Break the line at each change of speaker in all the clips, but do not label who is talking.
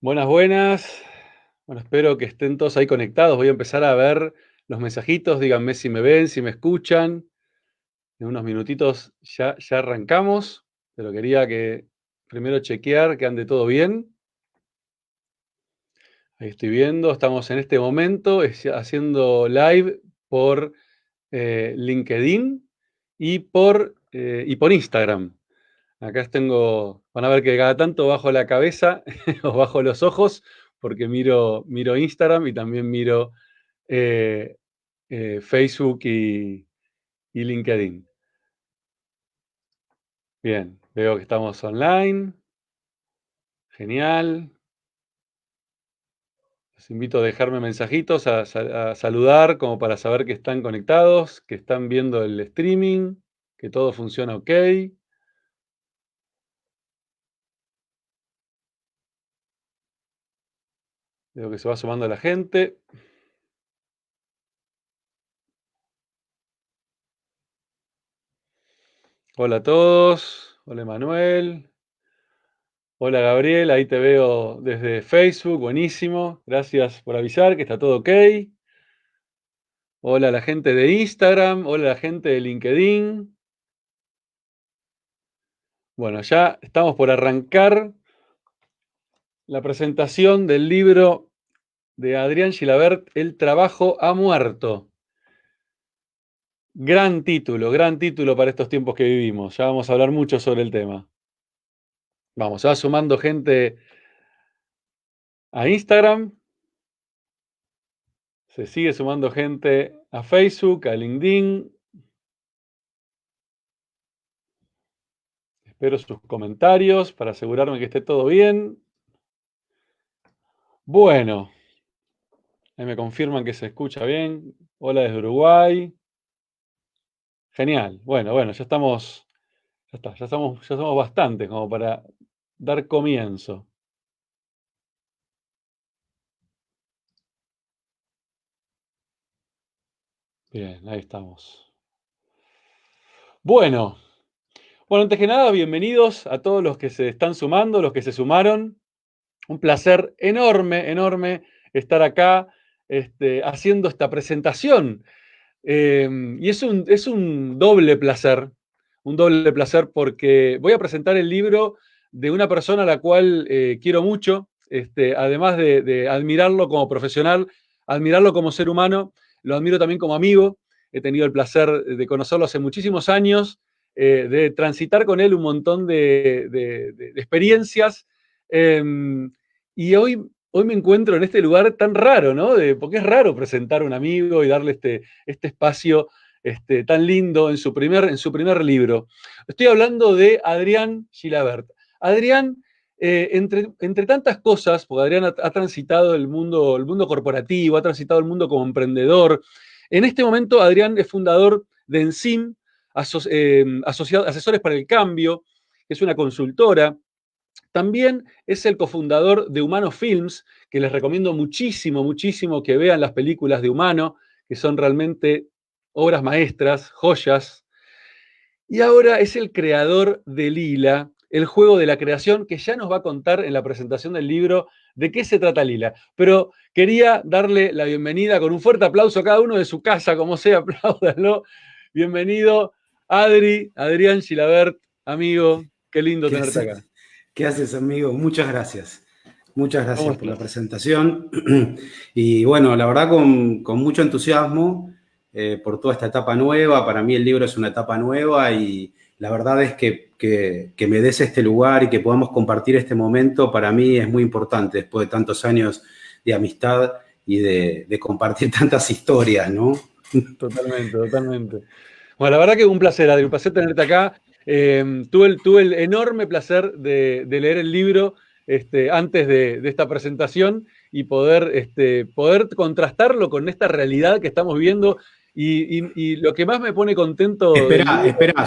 Buenas, buenas. Bueno, espero que estén todos ahí conectados. Voy a empezar a ver los mensajitos. Díganme si me ven, si me escuchan. En unos minutitos ya arrancamos, pero quería que primero chequear que ande todo bien. Ahí estoy viendo, estamos en este momento haciendo live por LinkedIn y por Instagram. Acá tengo, van a ver que cada tanto bajo la cabeza o bajo los ojos porque miro Instagram y también miro eh, Facebook y LinkedIn. Bien, veo que estamos online. Genial. Los invito a dejarme mensajitos, a saludar como para saber que están conectados, que están viendo el streaming, que todo funciona ok. Veo que se va sumando la gente. Hola a todos. Hola Emanuel. Hola Gabriel, ahí te veo desde Facebook, buenísimo. Gracias por avisar que está todo ok. Hola a la gente de Instagram, hola a la gente de LinkedIn. Bueno, ya estamos por arrancar la presentación del libro de Adrián Gilabert, El trabajo ha muerto. Gran título para estos tiempos que vivimos. Ya vamos a hablar mucho sobre el tema. Vamos, se va sumando gente a Instagram, se sigue sumando gente a Facebook, a LinkedIn. Espero sus comentarios para asegurarme que esté todo bien. Bueno, ahí me confirman que se escucha bien. Hola desde Uruguay. Genial. Bueno, ya estamos, ya está, ya somos bastantes como para dar comienzo. Bien, ahí estamos. Bueno, antes que nada, bienvenidos a todos los que se están sumando, los que se sumaron. Un placer enorme estar acá haciendo esta presentación. Y es un doble placer porque voy a presentar el libro de una persona a la cual quiero mucho, además de admirarlo como profesional, admirarlo como ser humano, lo admiro también como amigo. He tenido el placer de conocerlo hace muchísimos años, de transitar con él un montón de experiencias. Eh, y hoy me encuentro en este lugar tan raro, ¿no? Porque es raro presentar a un amigo y darle este espacio tan lindo en su primer libro. Estoy hablando de Adrián Gilabert. Adrián, entre tantas cosas, porque Adrián ha transitado el mundo corporativo, ha transitado el mundo como emprendedor. En este momento, Adrián es fundador de Encim, Asesores para el Cambio, que es una consultora. También es el cofundador de Humano Films, que les recomiendo muchísimo que vean las películas de Humano, que son realmente obras maestras, joyas. Y ahora es el creador de Lila, el juego de la creación, que ya nos va a contar en la presentación del libro de qué se trata Lila. Pero quería darle la bienvenida con un fuerte aplauso a cada uno de su casa, como sea, apláudanlo. Bienvenido, Adrián Gilabert, amigo, qué lindo
¿Qué
tenerte
haces?
acá.
¿Qué haces, amigo? Muchas gracias. Muchas
¿Cómo
gracias por la
estás?
presentación. Y bueno, la verdad con mucho entusiasmo por toda esta etapa nueva. Para mí el libro es una etapa nueva y la verdad es que me des este lugar y que podamos compartir este momento, para mí es muy importante después de tantos años de amistad y de compartir tantas historias, ¿no?
Totalmente. Bueno, la verdad que un placer, Adri, un placer tenerte acá. Tuve el enorme placer de leer el libro antes de esta presentación y poder contrastarlo con esta realidad que estamos viendo. Y lo que más me pone contento del
Espera,
libro.
espera,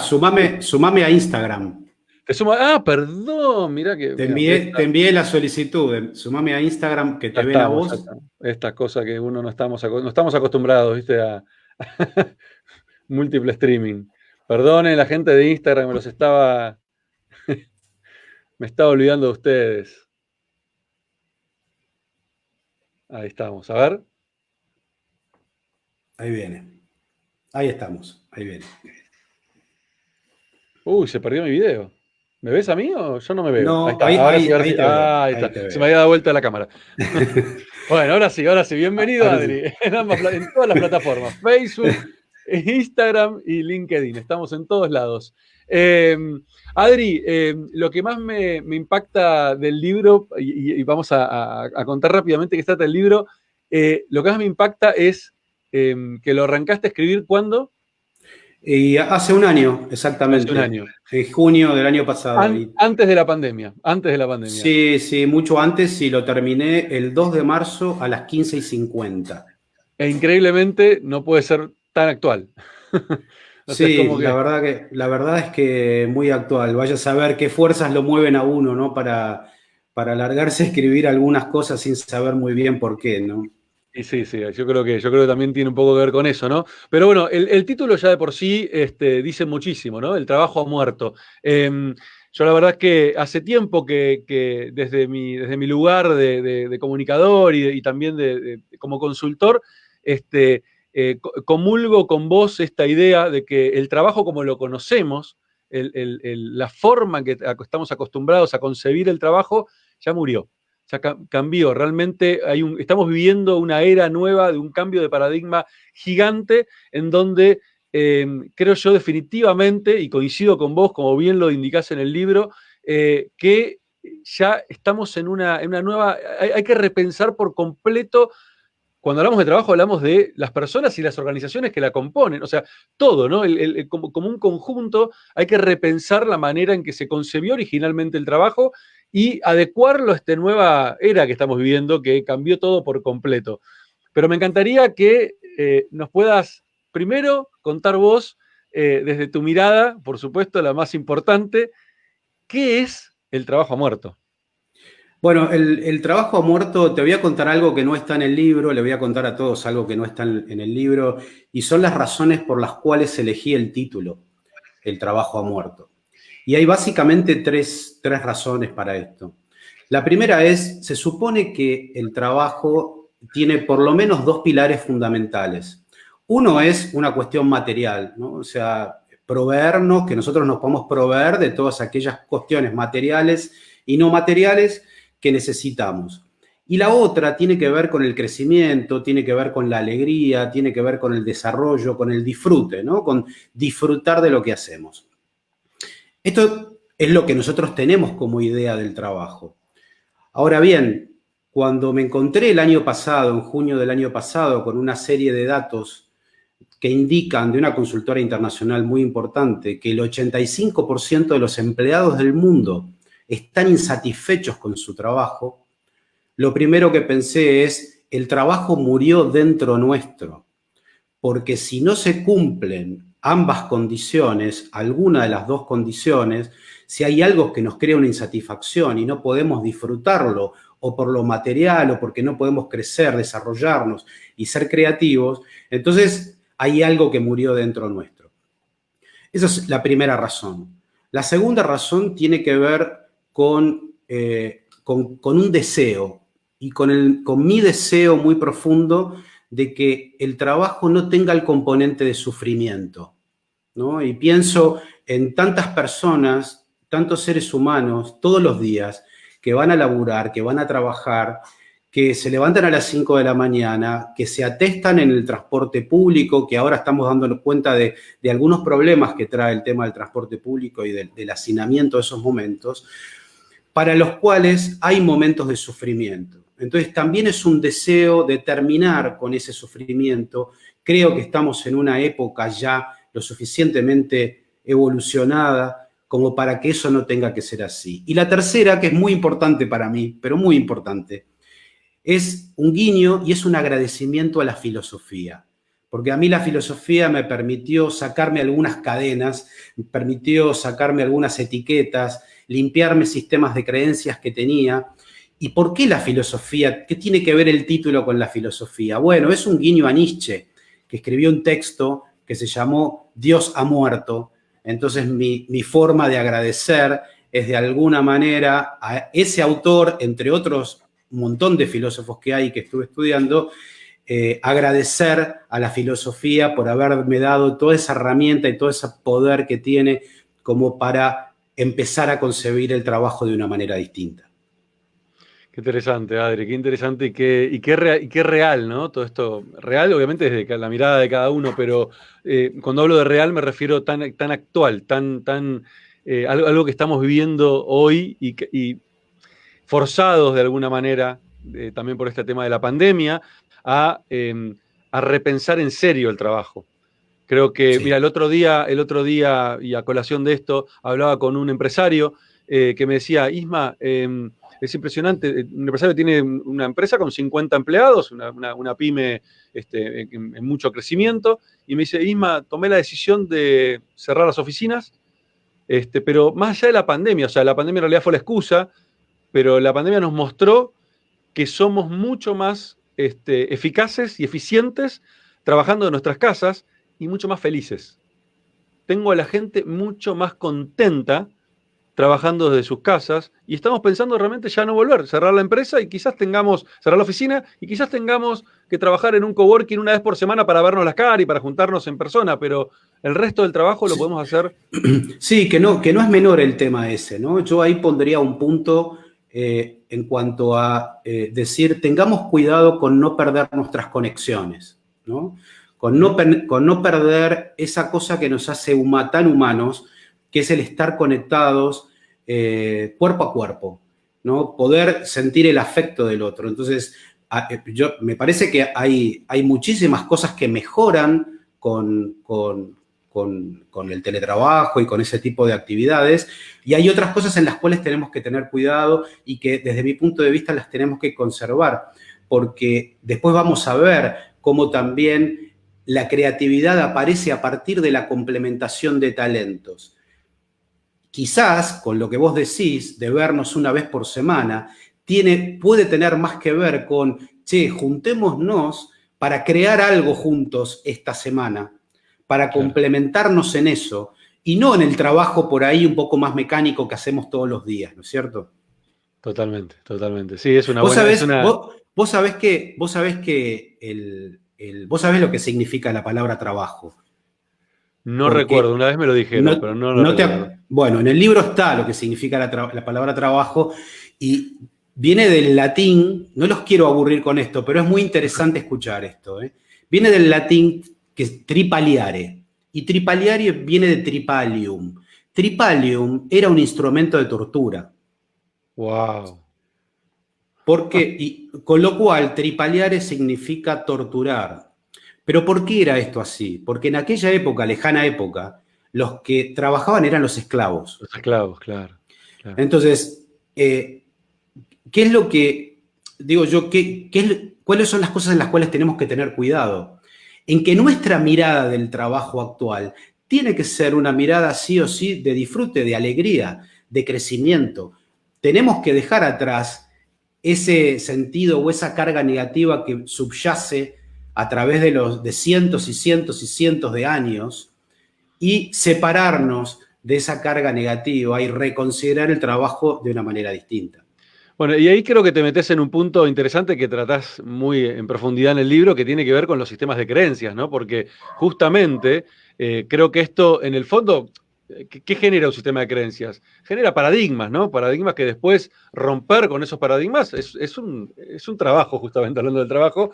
sumame a Instagram.
Te suma. Ah, perdón, mirá que.
Te
Mirá,
envié, te envié la solicitud. Sumame a Instagram que
ya
te ven a
estamos, ya
vos.
estamos. Estas cosas que uno no estamos acostumbrados, ¿viste? A múltiple streaming. Perdone la gente de Instagram, me estaba olvidando de ustedes. Ahí estamos. A ver.
Ahí viene. Ahí estamos. Ahí viene.
Uy, se perdió mi video. ¿Me ves a mí o yo no me veo? Ahí
No,
está, ahora sí, ahora sí.
ahí te veo.
Ah, ahí está.
Ahí te
Se me
veo.
había dado vuelta la cámara. Bueno, ahora sí, ahora sí. Bienvenido,
Ahora sí.
Adri. En todas las plataformas. Facebook, Instagram y LinkedIn. Estamos en todos lados. Eh, Adri, lo que más me impacta del libro, y vamos a contar rápidamente qué se trata el libro, lo que más me impacta es que lo arrancaste a escribir ¿cuándo?
Y hace un año,
Hace un
exactamente.
año.
En junio del año pasado.
Antes de la pandemia. Antes de la pandemia.
Sí, sí, mucho antes y lo terminé el 2 de marzo a las 15:50.
E increíblemente no puede ser tan actual. O sea, es
Sí,
como que.
la verdad es que muy actual. Vaya a saber qué fuerzas lo mueven a uno, ¿no? Para largarse a escribir algunas cosas sin saber muy bien por qué, ¿no?
Y sí, sí, yo creo que también tiene un poco que ver con eso, ¿no? Pero bueno, el título ya de por sí dice muchísimo, ¿no? El trabajo ha muerto. Yo la verdad es que hace tiempo que desde mi lugar de comunicador y también como consultor, comulgo con vos esta idea de que el trabajo como lo conocemos, la forma en que estamos acostumbrados a concebir el trabajo, ya murió. Ya cambió, realmente estamos viviendo una era nueva de un cambio de paradigma gigante en donde creo yo definitivamente, y coincido con vos, como bien lo indicás en el libro, que ya estamos en una nueva, hay que repensar por completo. Cuando hablamos de trabajo, hablamos de las personas y las organizaciones que la componen, o sea, todo, ¿no? Como un conjunto, hay que repensar la manera en que se concebió originalmente el trabajo y adecuarlo a esta nueva era que estamos viviendo, que cambió todo por completo. Pero me encantaría que nos puedas primero contar vos, desde tu mirada, por supuesto, la más importante, ¿qué es el trabajo muerto?
Bueno, el trabajo ha muerto, te voy a contar algo que no está en el libro, le voy a contar a todos algo que no está en el libro, y son las razones por las cuales elegí el título, El trabajo ha muerto. Y hay básicamente tres razones para esto. La primera es, se supone que el trabajo tiene por lo menos dos pilares fundamentales. Uno es una cuestión material, ¿no? O sea, proveernos, que nosotros nos podamos proveer de todas aquellas cuestiones materiales y no materiales que necesitamos. Y la otra tiene que ver con el crecimiento, tiene que ver con la alegría, tiene que ver con el desarrollo, con el disfrute, ¿no? Con disfrutar de lo que hacemos. Esto es lo que nosotros tenemos como idea del trabajo. Ahora bien, cuando me encontré el año pasado, en junio del año pasado, con una serie de datos que indican de una consultora internacional muy importante que el 85% de los empleados del mundo están insatisfechos con su trabajo, lo primero que pensé es, el trabajo murió dentro nuestro, porque si no se cumplen ambas condiciones, alguna de las dos condiciones, si hay algo que nos crea una insatisfacción y no podemos disfrutarlo, o por lo material, o porque no podemos crecer, desarrollarnos y ser creativos, entonces hay algo que murió dentro nuestro. Esa es la primera razón. La segunda razón tiene que ver con un deseo, y con mi deseo muy profundo de que el trabajo no tenga el componente de sufrimiento, ¿no? Y pienso en tantas personas, tantos seres humanos, todos los días, que van a laburar, que van a trabajar, que se levantan a las 5 de la mañana, que se atestan en el transporte público, que ahora estamos dándonos cuenta de algunos problemas que trae el tema del transporte público y del hacinamiento de esos momentos, para los cuales hay momentos de sufrimiento. Entonces también es un deseo de terminar con ese sufrimiento. Creo que estamos en una época ya lo suficientemente evolucionada como para que eso no tenga que ser así. Y la tercera, que es muy importante para mí, pero muy importante, es un guiño y es un agradecimiento a la filosofía. Porque a mí la filosofía me permitió sacarme algunas cadenas, me permitió sacarme algunas etiquetas, limpiarme sistemas de creencias que tenía. ¿Y por qué la filosofía? ¿Qué tiene que ver el título con la filosofía? Bueno, es un guiño a Nietzsche, que escribió un texto que se llamó Dios ha muerto. Entonces mi forma de agradecer es de alguna manera a ese autor, entre otros un montón de filósofos que hay que estuve estudiando, agradecer a la filosofía por haberme dado toda esa herramienta y todo ese poder que tiene como para empezar a concebir el trabajo de una manera distinta.
Qué interesante, Adri, qué interesante y qué real, ¿no? Todo esto, real obviamente desde la mirada de cada uno, pero cuando hablo de real me refiero tan actual, algo que estamos viviendo hoy y forzados de alguna manera, también por este tema de la pandemia, a repensar en serio el trabajo. Creo que, mira,
Sí.
el otro día, y a colación de esto, hablaba con un empresario que me decía, Isma, es impresionante, un empresario tiene una empresa con 50 empleados, una pyme en mucho crecimiento, y me dice, Isma, tomé la decisión de cerrar las oficinas, pero más allá de la pandemia, o sea, la pandemia en realidad fue la excusa, pero la pandemia nos mostró que somos mucho más eficaces y eficientes trabajando en nuestras casas y mucho más felices. Tengo a la gente mucho más contenta trabajando desde sus casas y estamos pensando realmente ya no volver, cerrar la empresa y quizás cerrar la oficina y quizás tengamos que trabajar en un coworking una vez por semana para vernos las caras y para juntarnos en persona, pero el resto del trabajo lo
Sí,
podemos hacer.
sí, que no es menor el tema ese, ¿no? Yo ahí pondría un punto en cuanto a decir, tengamos cuidado con no perder nuestras conexiones, ¿no? Con no perder esa cosa que nos hace tan humanos, que es el estar conectados cuerpo a cuerpo, ¿no? Poder sentir el afecto del otro. Entonces, me parece que hay muchísimas cosas que mejoran con el teletrabajo y con ese tipo de actividades. Y hay otras cosas en las cuales tenemos que tener cuidado y que desde mi punto de vista las tenemos que conservar, porque después vamos a ver cómo también la creatividad aparece a partir de la complementación de talentos. Quizás con lo que vos decís de vernos una vez por semana, puede tener más que ver con, che, juntémonos para crear algo juntos esta semana, para
Claro,
complementarnos en eso y no en el trabajo por ahí un poco más mecánico que hacemos todos los días, ¿no es cierto?
totalmente, totalmente. Sí, es una
Vos
buena,
sabés, vos sabés que vos sabés lo que significa la palabra trabajo,
no recuerdo,
porque
una vez me lo dijeron, pero no lo recuerdo.
bueno, en el libro está lo que significa la palabra trabajo y viene del latín, no los quiero aburrir con esto, pero es muy interesante escuchar esto, ¿eh? Viene del latín que es tripaliare, y tripaliare viene de tripalium. Tripalium era un instrumento de tortura.
Wow.
Con lo cual, tripaliare significa torturar. Pero ¿por qué era esto así? Porque en aquella época, lejana época, los que trabajaban eran los esclavos.
Los esclavos, claro, claro.
Entonces, ¿qué es lo que, digo yo, cuáles son las cosas en las cuales tenemos que tener cuidado? En que nuestra mirada del trabajo actual tiene que ser una mirada sí o sí de disfrute, de alegría, de crecimiento. Tenemos que dejar atrás ese sentido o esa carga negativa que subyace a través de cientos y cientos y cientos de años y separarnos de esa carga negativa y reconsiderar el trabajo de una manera distinta.
Bueno, y ahí creo que te metes en un punto interesante que tratás muy en profundidad en el libro, que tiene que ver con los sistemas de creencias, ¿no? Porque justamente creo que esto, en el fondo, ¿qué genera un sistema de creencias? Genera paradigmas, ¿no? Paradigmas que después romper con esos paradigmas es un trabajo, justamente hablando del trabajo,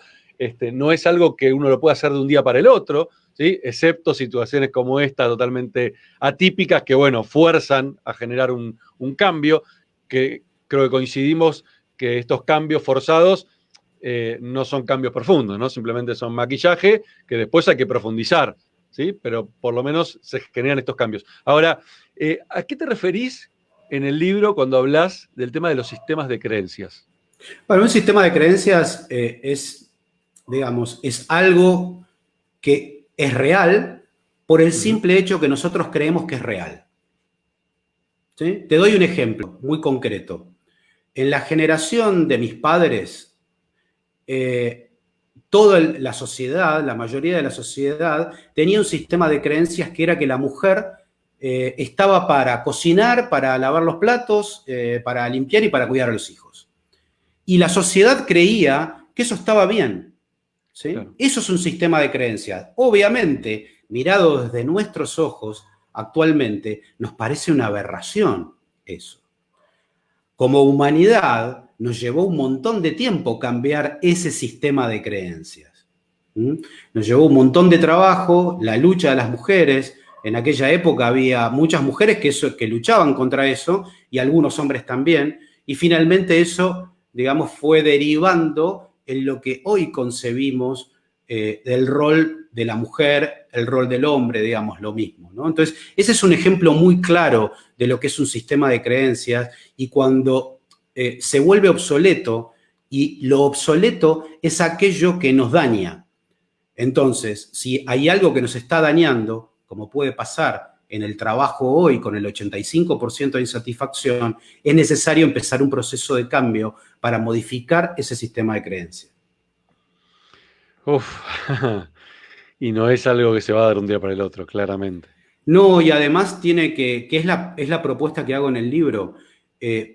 no es algo que uno lo pueda hacer de un día para el otro, ¿sí? Excepto situaciones como esta, totalmente atípicas, que, bueno, fuerzan a generar un cambio que creo que coincidimos que estos cambios forzados no son cambios profundos, ¿no? Simplemente son maquillaje que después hay que profundizar, ¿sí? Pero por lo menos se generan estos cambios. Ahora, ¿a qué te referís en el libro cuando hablas del tema de los sistemas de creencias?
Bueno, un sistema de creencias digamos, es algo que es real por el
Uh -huh.
simple hecho que nosotros creemos que es real. ¿Sí? Te doy un ejemplo muy concreto. En la generación de mis padres, toda la sociedad, la mayoría de la sociedad, tenía un sistema de creencias que era que la mujer estaba para cocinar, para lavar los platos, para limpiar y para cuidar a los hijos. y la sociedad creía que eso estaba bien. ¿Sí?
Claro.
Eso es un sistema de creencias. Obviamente, mirado desde nuestros ojos, actualmente, nos parece una aberración eso. Como humanidad, nos llevó un montón de tiempo cambiar ese sistema de creencias. Nos llevó un montón de trabajo, la lucha de las mujeres. En aquella época había muchas mujeres que luchaban contra eso y algunos hombres también. Y finalmente eso, digamos, fue derivando en lo que hoy concebimos del rol de la mujer, el rol del hombre, digamos, lo mismo, ¿no? Entonces, ese es un ejemplo muy claro de lo que es un sistema de creencias y cuando se vuelve obsoleto, y lo obsoleto es aquello que nos daña. Entonces, si hay algo que nos está dañando, como puede pasar en el trabajo hoy con el 85% de insatisfacción, es necesario empezar un proceso de cambio para modificar ese sistema de creencias.
Uf. Y no es algo que se va a dar un día para el otro, claramente.
No, y además tiene que es la propuesta que hago en el libro,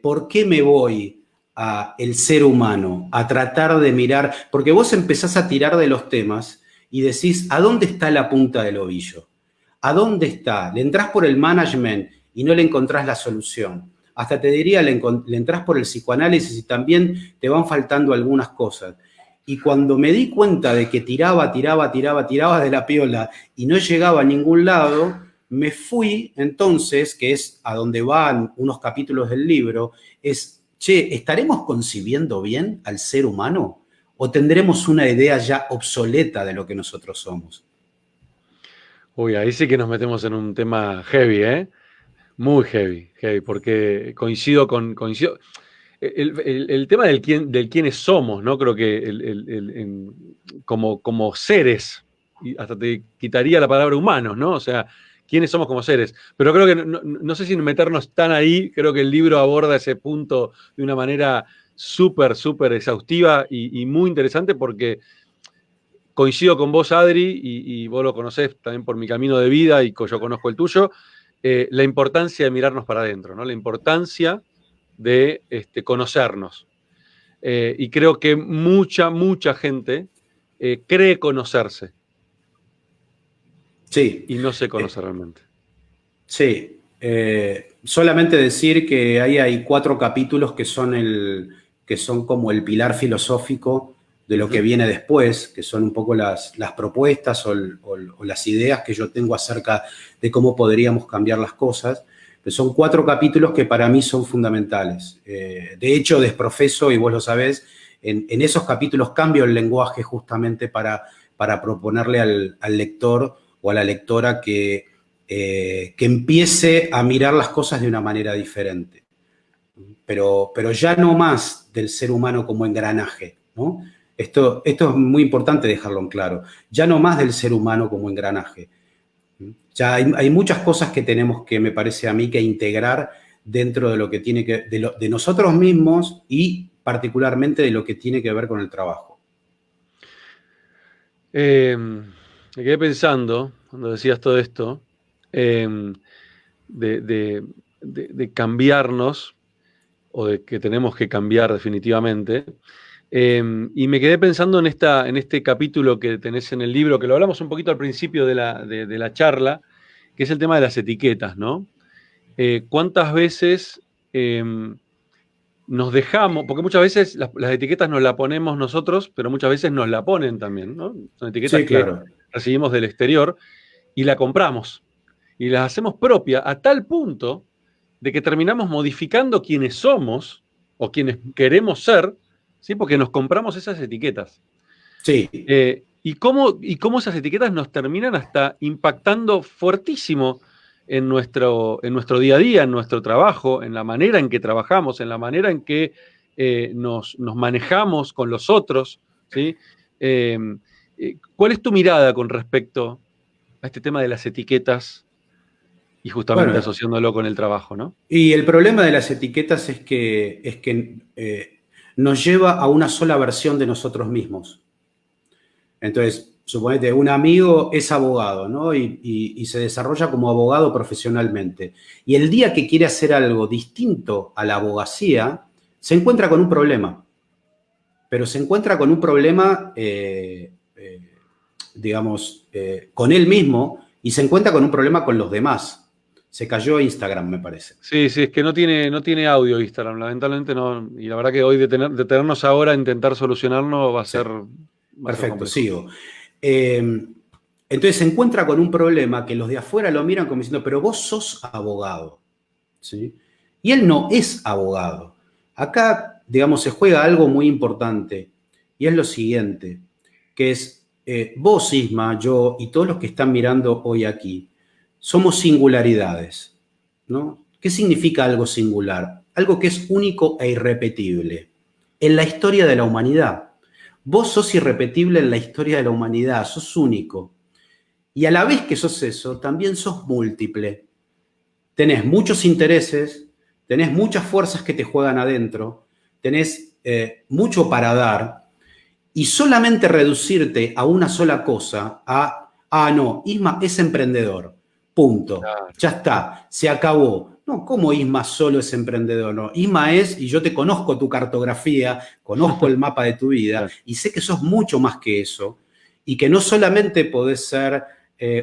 ¿por qué me voy a el ser humano, a tratar de mirar? Porque vos empezás a tirar de los temas y decís, ¿a dónde está la punta del ovillo? ¿A dónde está? Le entrás por el management y no le encontrás la solución. Hasta te diría, le entrás por el psicoanálisis y también te van faltando algunas cosas. Y cuando me di cuenta de que tiraba de la piola y no llegaba a ningún lado, me fui entonces, que es a donde van unos capítulos del libro, es, che, ¿estaremos concibiendo bien al ser humano? ¿O tendremos una idea ya obsoleta de lo que nosotros somos?
Uy, ahí sí que nos metemos en un tema heavy, ¿eh? Muy heavy, heavy, porque coincido. El tema del quiénes somos, ¿no? Creo que como seres, y hasta te quitaría la palabra humanos, ¿no? O sea, quiénes somos como seres. Pero creo que no sé si meternos tan ahí, creo que el libro aborda ese punto de una manera súper, súper exhaustiva y muy interesante porque coincido con vos, Adri, y vos lo conocés también por mi camino de vida y yo conozco el tuyo, la importancia de mirarnos para adentro, ¿no? La importancia de conocernos. Y creo que mucha gente cree conocerse
Sí,
y no se conoce realmente.
sí. Solamente decir que ahí hay 4 capítulos que son como el pilar filosófico de lo que viene después, que son un poco las propuestas o las ideas que yo tengo acerca de cómo podríamos cambiar las cosas. Pero son 4 capítulos que para mí son fundamentales. De hecho, desprofeso, y vos lo sabés, en esos capítulos cambio el lenguaje justamente para proponerle al lector o a la lectora que empiece a mirar las cosas de una manera diferente. Pero ya no más del ser humano como engranaje, ¿no? Esto es muy importante dejarlo en claro. Ya no más del ser humano como engranaje. Ya hay muchas cosas que tenemos que, me parece a mí, que integrar dentro de lo que tiene que, de nosotros mismos y particularmente de lo que tiene que ver con el trabajo.
Me quedé pensando, cuando decías todo esto, de, de cambiarnos, o de que tenemos que cambiar definitivamente. Y me quedé pensando en este capítulo que tenés en el libro, que lo hablamos un poquito al principio de la charla, que es el tema de las etiquetas, ¿no? ¿Cuántas veces nos dejamos, porque muchas veces las etiquetas nos las ponemos nosotros, pero muchas veces nos la ponen también, ¿no? Son etiquetas
Sí,
que
claro.
recibimos del exterior y la compramos y las hacemos propia a tal punto de que terminamos modificando quienes somos o quienes queremos ser, ¿sí? Porque nos compramos esas etiquetas.
Sí.
Y cómo esas etiquetas nos terminan hasta impactando fuertísimo en nuestro día a día, en nuestro trabajo, en la manera en que trabajamos, en la manera en que nos manejamos con los otros, ¿sí? Eh, ¿Cuál es tu mirada con respecto a este tema de las etiquetas y justamente
Bueno,
asociándolo con el trabajo, ¿no?
y el problema de las etiquetas es que nos lleva a una sola versión de nosotros mismos. Entonces, suponete, un amigo es abogado, ¿no? Y se desarrolla como abogado profesionalmente. Y el día que quiere hacer algo distinto a la abogacía, se encuentra con un problema. pero se encuentra con un problema, digamos, con él mismo y se encuentra con un problema con los demás. Se cayó Instagram, me parece.
Sí, sí, es que no tiene audio Instagram, lamentablemente no. Y la verdad que hoy detenernos ahora a intentar solucionarlo va a
Sí,
ser, va a ser
perfecto,
complejo.
sigo. Entonces se encuentra con un problema que los de afuera lo miran como diciendo, pero vos sos abogado, ¿sí? Y él no es abogado. Acá, digamos, se juega algo muy importante y es lo siguiente, que es vos, Isma, yo y todos los que están mirando hoy aquí, somos singularidades, ¿no? ¿Qué significa algo singular? Algo que es único e irrepetible en la historia de la humanidad. Vos sos irrepetible en la historia de la humanidad, sos único. Y a la vez que sos eso, también sos múltiple. Tenés muchos intereses, tenés muchas fuerzas que te juegan adentro, tenés mucho para dar, y solamente reducirte a una sola cosa, no, Isma es emprendedor, punto,
Claro,
ya está, se acabó. No, ¿cómo Isma solo es emprendedor? No, Isma es, y yo te conozco tu cartografía, conozco el mapa de tu vida,
claro.
y sé que sos mucho más que eso, y que no solamente podés ser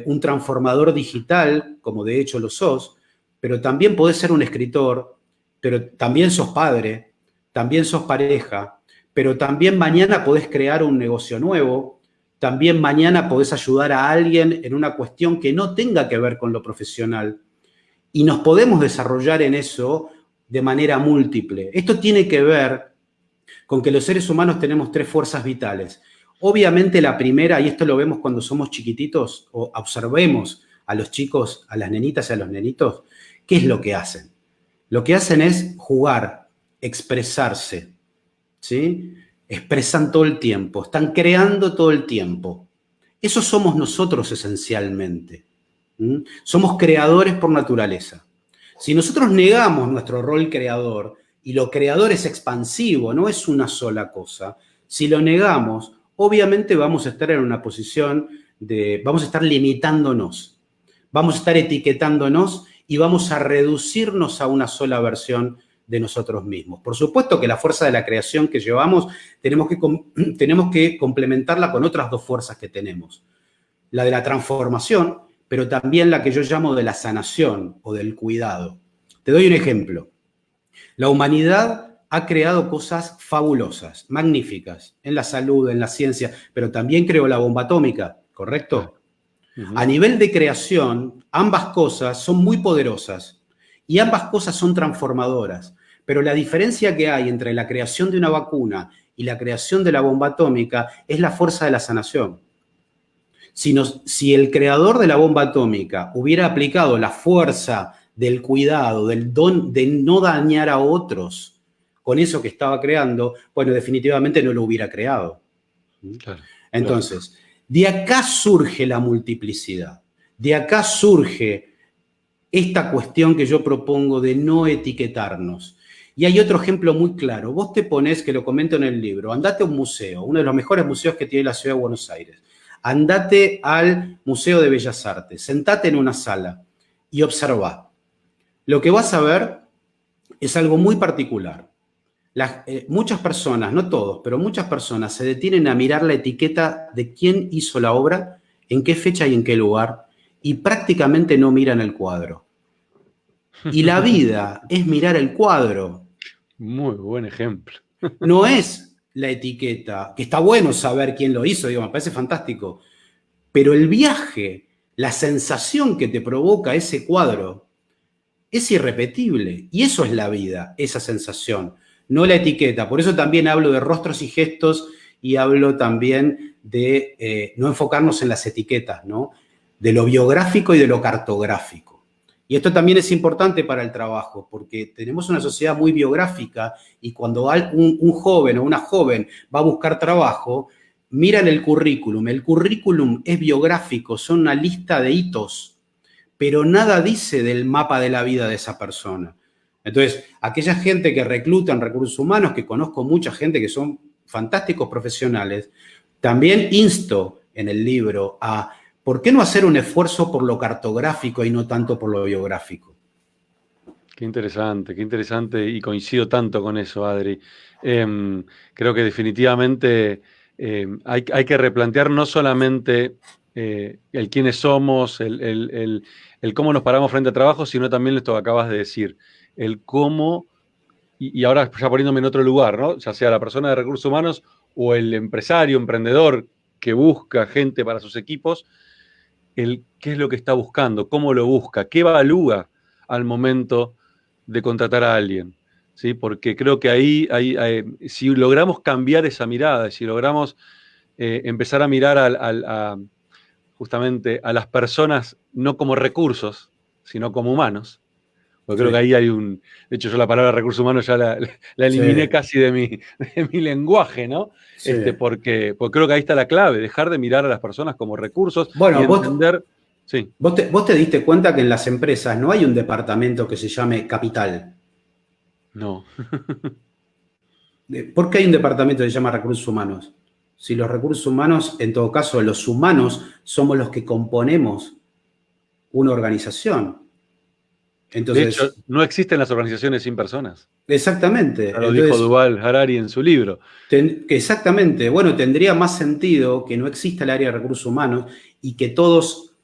un transformador digital, como de hecho lo sos, pero también podés ser un escritor, pero también sos padre, también sos pareja, pero también mañana podés crear un negocio nuevo, también mañana podés ayudar a alguien en una cuestión que no tenga que ver con lo profesional. Y nos podemos desarrollar en eso de manera múltiple. Esto tiene que ver con que los seres humanos tenemos tres fuerzas vitales. Obviamente la primera, y esto lo vemos cuando somos chiquititos, o observemos a los chicos, a las nenitas y a los nenitos, ¿qué es lo que hacen? Lo que hacen es jugar, expresarse, ¿sí? Expresan todo el tiempo, están creando todo el tiempo. Eso somos nosotros esencialmente. ¿Mm? Somos creadores por naturaleza. Si nosotros negamos nuestro rol creador, y lo creador es expansivo, no es una sola cosa, si lo negamos, obviamente vamos a estar en una posición vamos a estar limitándonos, vamos a estar etiquetándonos y vamos a reducirnos a una sola versión de nosotros mismos. Por supuesto que la fuerza de la creación que llevamos tenemos que complementarla con otras dos fuerzas que tenemos. La de la transformación, pero también la que yo llamo de la sanación o del cuidado. Te doy un ejemplo. La humanidad ha creado cosas fabulosas, magníficas, en la salud, en la ciencia, pero también creó la bomba atómica,
Claro.
¿correcto? A
Ujú.
nivel de creación, ambas cosas son muy poderosas y ambas cosas son transformadoras. Pero la diferencia que hay entre la creación de una vacuna y la creación de la bomba atómica es la fuerza de la sanación. Si el creador de la bomba atómica hubiera aplicado la fuerza del cuidado, del don de no dañar a otros con eso que estaba creando, bueno, definitivamente no lo hubiera creado.
Claro, lógico.
Entonces, de acá surge la multiplicidad, de acá surge esta cuestión que yo propongo de no etiquetarnos. Y hay otro ejemplo muy claro. Vos te ponés, que lo comento en el libro, andate a un museo, uno de los mejores museos que tiene la ciudad de Buenos Aires. Andate al Museo de Bellas Artes, sentate en una sala y observa. Lo que vas a ver es algo muy particular. Muchas personas, no todos, pero muchas personas se detienen a mirar la etiqueta de quién hizo la obra, en qué fecha y en qué lugar, y prácticamente no miran el cuadro. Y la vida es mirar el cuadro,
Muy buen ejemplo.
no es la etiqueta, que está bueno saber quién lo hizo, digo, me parece fantástico, pero el viaje, la sensación que te provoca ese cuadro, es irrepetible. Y eso es la vida, esa sensación, no la etiqueta. Por eso también hablo de rostros y gestos y hablo también de no enfocarnos en las etiquetas, ¿no? De lo biográfico y de lo cartográfico. Y esto también es importante para el trabajo, porque tenemos una sociedad muy biográfica y cuando un joven o una joven va a buscar trabajo, miran el currículum. El currículum es biográfico, son una lista de hitos, pero nada dice del mapa de la vida de esa persona. Entonces, aquella gente que recluta en recursos humanos, que conozco mucha gente que son fantásticos profesionales, también insto en el libro a, ¿por qué no hacer un esfuerzo por lo cartográfico y no tanto por lo biográfico?
qué interesante y coincido tanto con eso, Adri. Creo que definitivamente hay que replantear no solamente el quiénes somos, el cómo nos paramos frente a trabajo, sino también esto que acabas de decir, el cómo, y ahora ya poniéndome en otro lugar, ¿no? Ya sea la persona de recursos humanos o el empresario, emprendedor que busca gente para sus equipos, el qué es lo que está buscando, cómo lo busca, qué evalúa al momento de contratar a alguien. ¿Sí? Porque creo que si logramos cambiar esa mirada, si logramos empezar a mirar justamente a las personas no como recursos, sino como humanos, porque creo que
Sí,
ahí hay de hecho yo la palabra recursos humanos ya la
sí,
eliminé casi de mi lenguaje, ¿no?
sí.
Porque creo que ahí está la clave, dejar de mirar a las personas como recursos y
Bueno,
entender, sí,
vos te diste cuenta que en las empresas no hay un departamento que se llame capital.
no.
¿Por qué hay un departamento que se llama recursos humanos? Si los recursos humanos, en todo caso, los humanos somos los que componemos una organización.
De hecho,
Entonces,
no existen las organizaciones sin personas. Ya
exactamente.
lo dijo
Entonces,
Yuval Harari en su libro.
exactamente. Bueno, tendría más sentido que no exista el área de recursos humanos y que todos,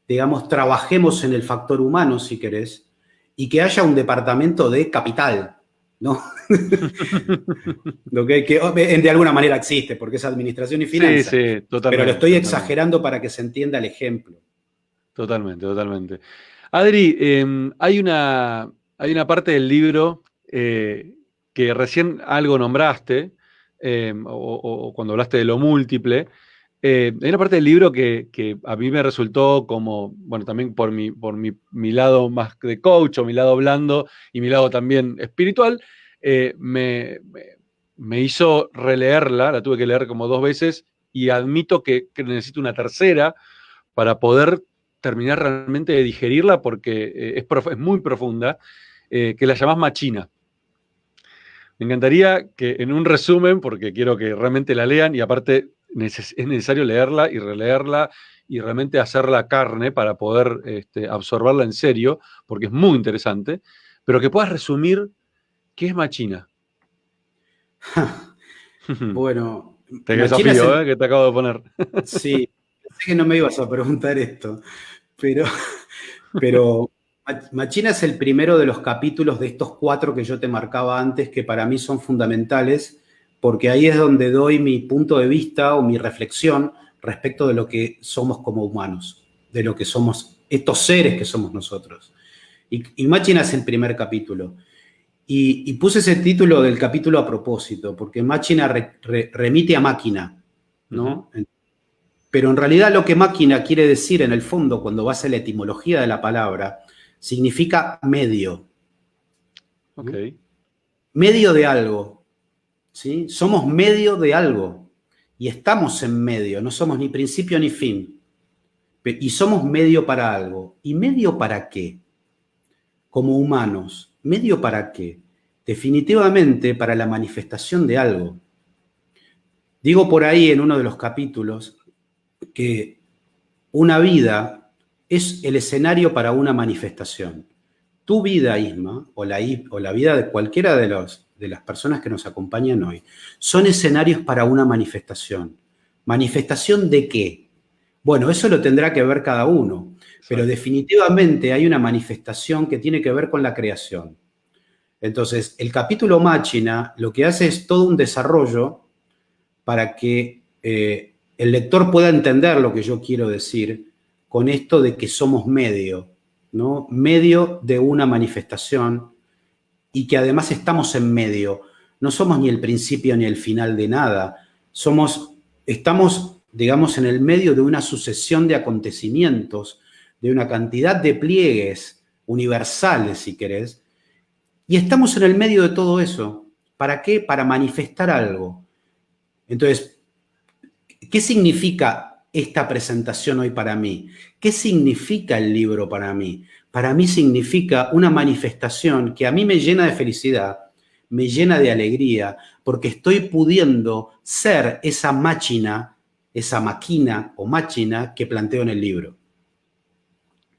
digamos, trabajemos en el factor humano, si querés, y que haya un departamento de capital, ¿no? Lo que de alguna manera existe, porque es administración y
Sí,
finanzas.
sí,
Pero lo
totalmente,
estoy
totalmente,
exagerando para que se entienda el ejemplo.
totalmente, totalmente. Adri, hay una parte del libro que recién algo nombraste, o cuando hablaste de lo múltiple. Hay una parte del libro que a mí me resultó como, bueno, también mi lado más de coach o mi lado blando y mi lado también espiritual, me hizo releerla, la tuve que leer como dos veces y admito que necesito una tercera para poder terminar realmente de digerirla porque es muy profunda, que la llamás machina. Me encantaría que en un resumen, porque quiero que realmente la lean y aparte es necesario leerla y releerla y realmente hacerla carne para poder absorberla en serio, porque es muy interesante, pero que puedas resumir qué es machina.
Bueno,
Te
Machina es
desafío,
el...
que te acabo de poner.
Sí, sé que no me ibas a preguntar esto, pero, pero Machina es el primero de los capítulos de estos cuatro que yo te marcaba antes, que para mí son fundamentales, porque ahí es donde doy mi punto de vista o mi reflexión respecto de lo que somos como humanos, de lo que somos, estos seres que somos nosotros. Y Machina es el primer capítulo. Y puse ese título del capítulo a propósito, porque máquina remite a máquina,
Ujú.
¿no? Pero en realidad lo que máquina quiere decir en el fondo, cuando vas a la etimología de la palabra, significa medio,
Ok,
¿no? Medio de algo, ¿sí? Somos medio de algo y estamos en medio, no somos ni principio ni fin, y somos medio para algo. ¿Y medio para qué? Como humanos, ¿medio para qué? Definitivamente para la manifestación de algo. Digo por ahí en uno de los capítulos que una vida es el escenario para una manifestación. Tu vida, Isma, o la vida de cualquiera de las personas que nos acompañan hoy, son escenarios para una manifestación. ¿Manifestación de qué? Bueno, eso lo tendrá que ver cada uno, pero
exacto.
definitivamente hay una manifestación que tiene que ver con la creación. Entonces, el capítulo Máquina lo que hace es todo un desarrollo para que el lector pueda entender lo que yo quiero decir con esto de que somos medio, ¿no? Medio de una manifestación y que además estamos en medio. No somos ni el principio ni el final de nada. Estamos, digamos, en el medio de una sucesión de acontecimientos, de una cantidad de pliegues universales, si querés, y estamos en el medio de todo eso. ¿Para qué? Para manifestar algo. Entonces, ¿qué significa esta presentación hoy para mí? ¿Qué significa el libro para mí? Para mí significa una manifestación que a mí me llena de felicidad, me llena de alegría, porque estoy pudiendo ser esa máquina o máquina que planteo en el libro.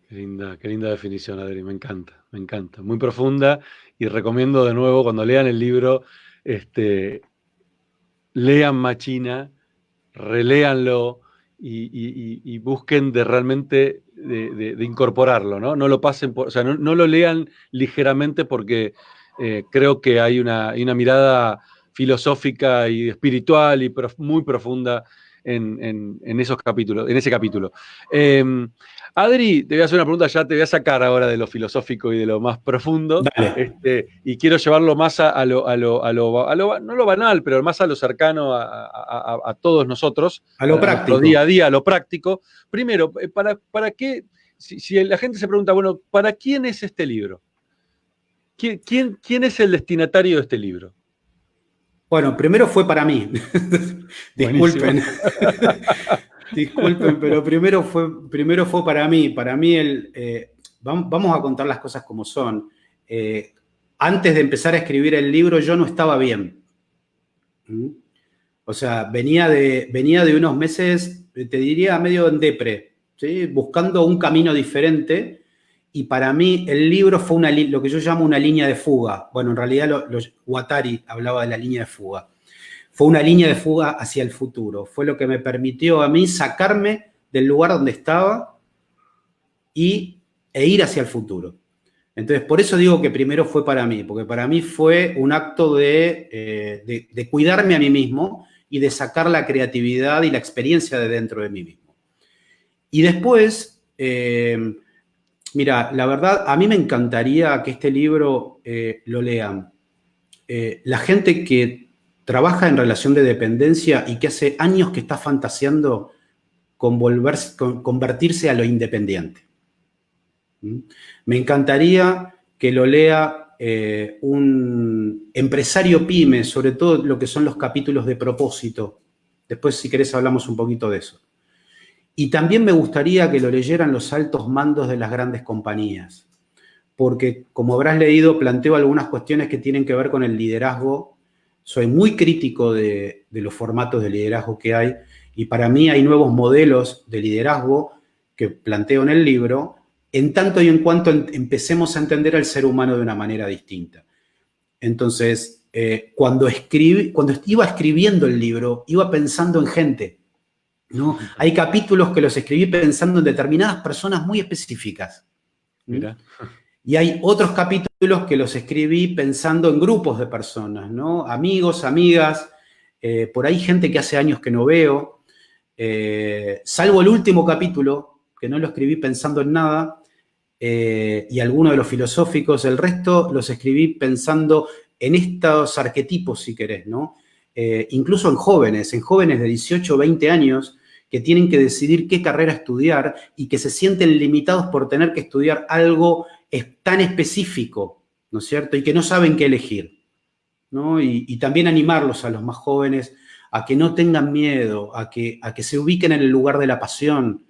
Qué linda definición, Adri, me encanta, me encanta. Muy profunda y recomiendo de nuevo cuando lean el libro, este, lean Machina, reléanlo y busquen de realmente de incorporarlo, ¿no? No lo pasen por, o sea, no lo lean ligeramente porque creo que hay una mirada filosófica y espiritual y muy profunda en esos capítulos, en ese capítulo. Adri, te voy a hacer una pregunta, ya te voy a sacar ahora de lo filosófico y de lo más profundo,
Dale,
y quiero llevarlo más no lo banal, pero más a lo cercano a todos nosotros,
a lo
a nuestro día a
práctico.
día, a lo práctico. Primero, para qué, si la gente se pregunta, bueno, ¿para quién es este libro? ¿Quién es el destinatario de este libro?
Bueno, primero fue para mí.
Buenísimo.
Disculpen. Disculpen, pero primero fue para mí. Para mí, vamos a contar las cosas como son. Eh, Antes de empezar a escribir el libro, yo no estaba bien. ¿Mm? O sea, venía de unos meses, te diría, medio en depre, ¿sí? Buscando un camino diferente. Y para mí el libro fue lo que yo llamo una línea de fuga. Bueno, en realidad Guattari hablaba de la línea de fuga. Fue una línea de fuga hacia el futuro. Fue lo que me permitió a mí sacarme del lugar donde estaba e ir hacia el futuro. Entonces, por eso digo que primero fue para mí, porque para mí fue un acto de cuidarme a mí mismo y de sacar la creatividad y la experiencia de dentro de mí mismo. Y después, mira, la verdad, a mí me encantaría que este libro lo lean la gente que trabaja en relación de dependencia y que hace años que está fantaseando con convertirse a lo independiente. ¿Mm? Me encantaría que lo lea un empresario pyme, sobre todo lo que son los capítulos de propósito. Después, si querés, hablamos un poquito de eso. Y también me gustaría que lo leyeran los altos mandos de las grandes compañías, porque como habrás leído, planteo algunas cuestiones que tienen que ver con el liderazgo. Soy muy crítico de los formatos de liderazgo que hay y para mí hay nuevos modelos de liderazgo que planteo en el libro, en tanto y en cuanto empecemos a entender al ser humano de una manera distinta. Entonces, cuando iba escribiendo el libro, iba pensando en gente, ¿no? Hay capítulos que los escribí pensando en determinadas personas muy específicas.
Mira.
Y hay otros capítulos que los escribí pensando en grupos de personas, ¿no? Amigos, amigas, por ahí gente que hace años que no veo, salvo el último capítulo, que no lo escribí pensando en nada, y algunos de los filosóficos, el resto los escribí pensando en estos arquetipos, si querés, ¿no? Incluso en jóvenes de 18 o 20 años que tienen que decidir qué carrera estudiar y que se sienten limitados por tener que estudiar algo tan específico, ¿no es cierto? Y que no saben qué elegir, ¿no? Y también animarlos a los más jóvenes a que no tengan miedo, a que se ubiquen en el lugar de la pasión,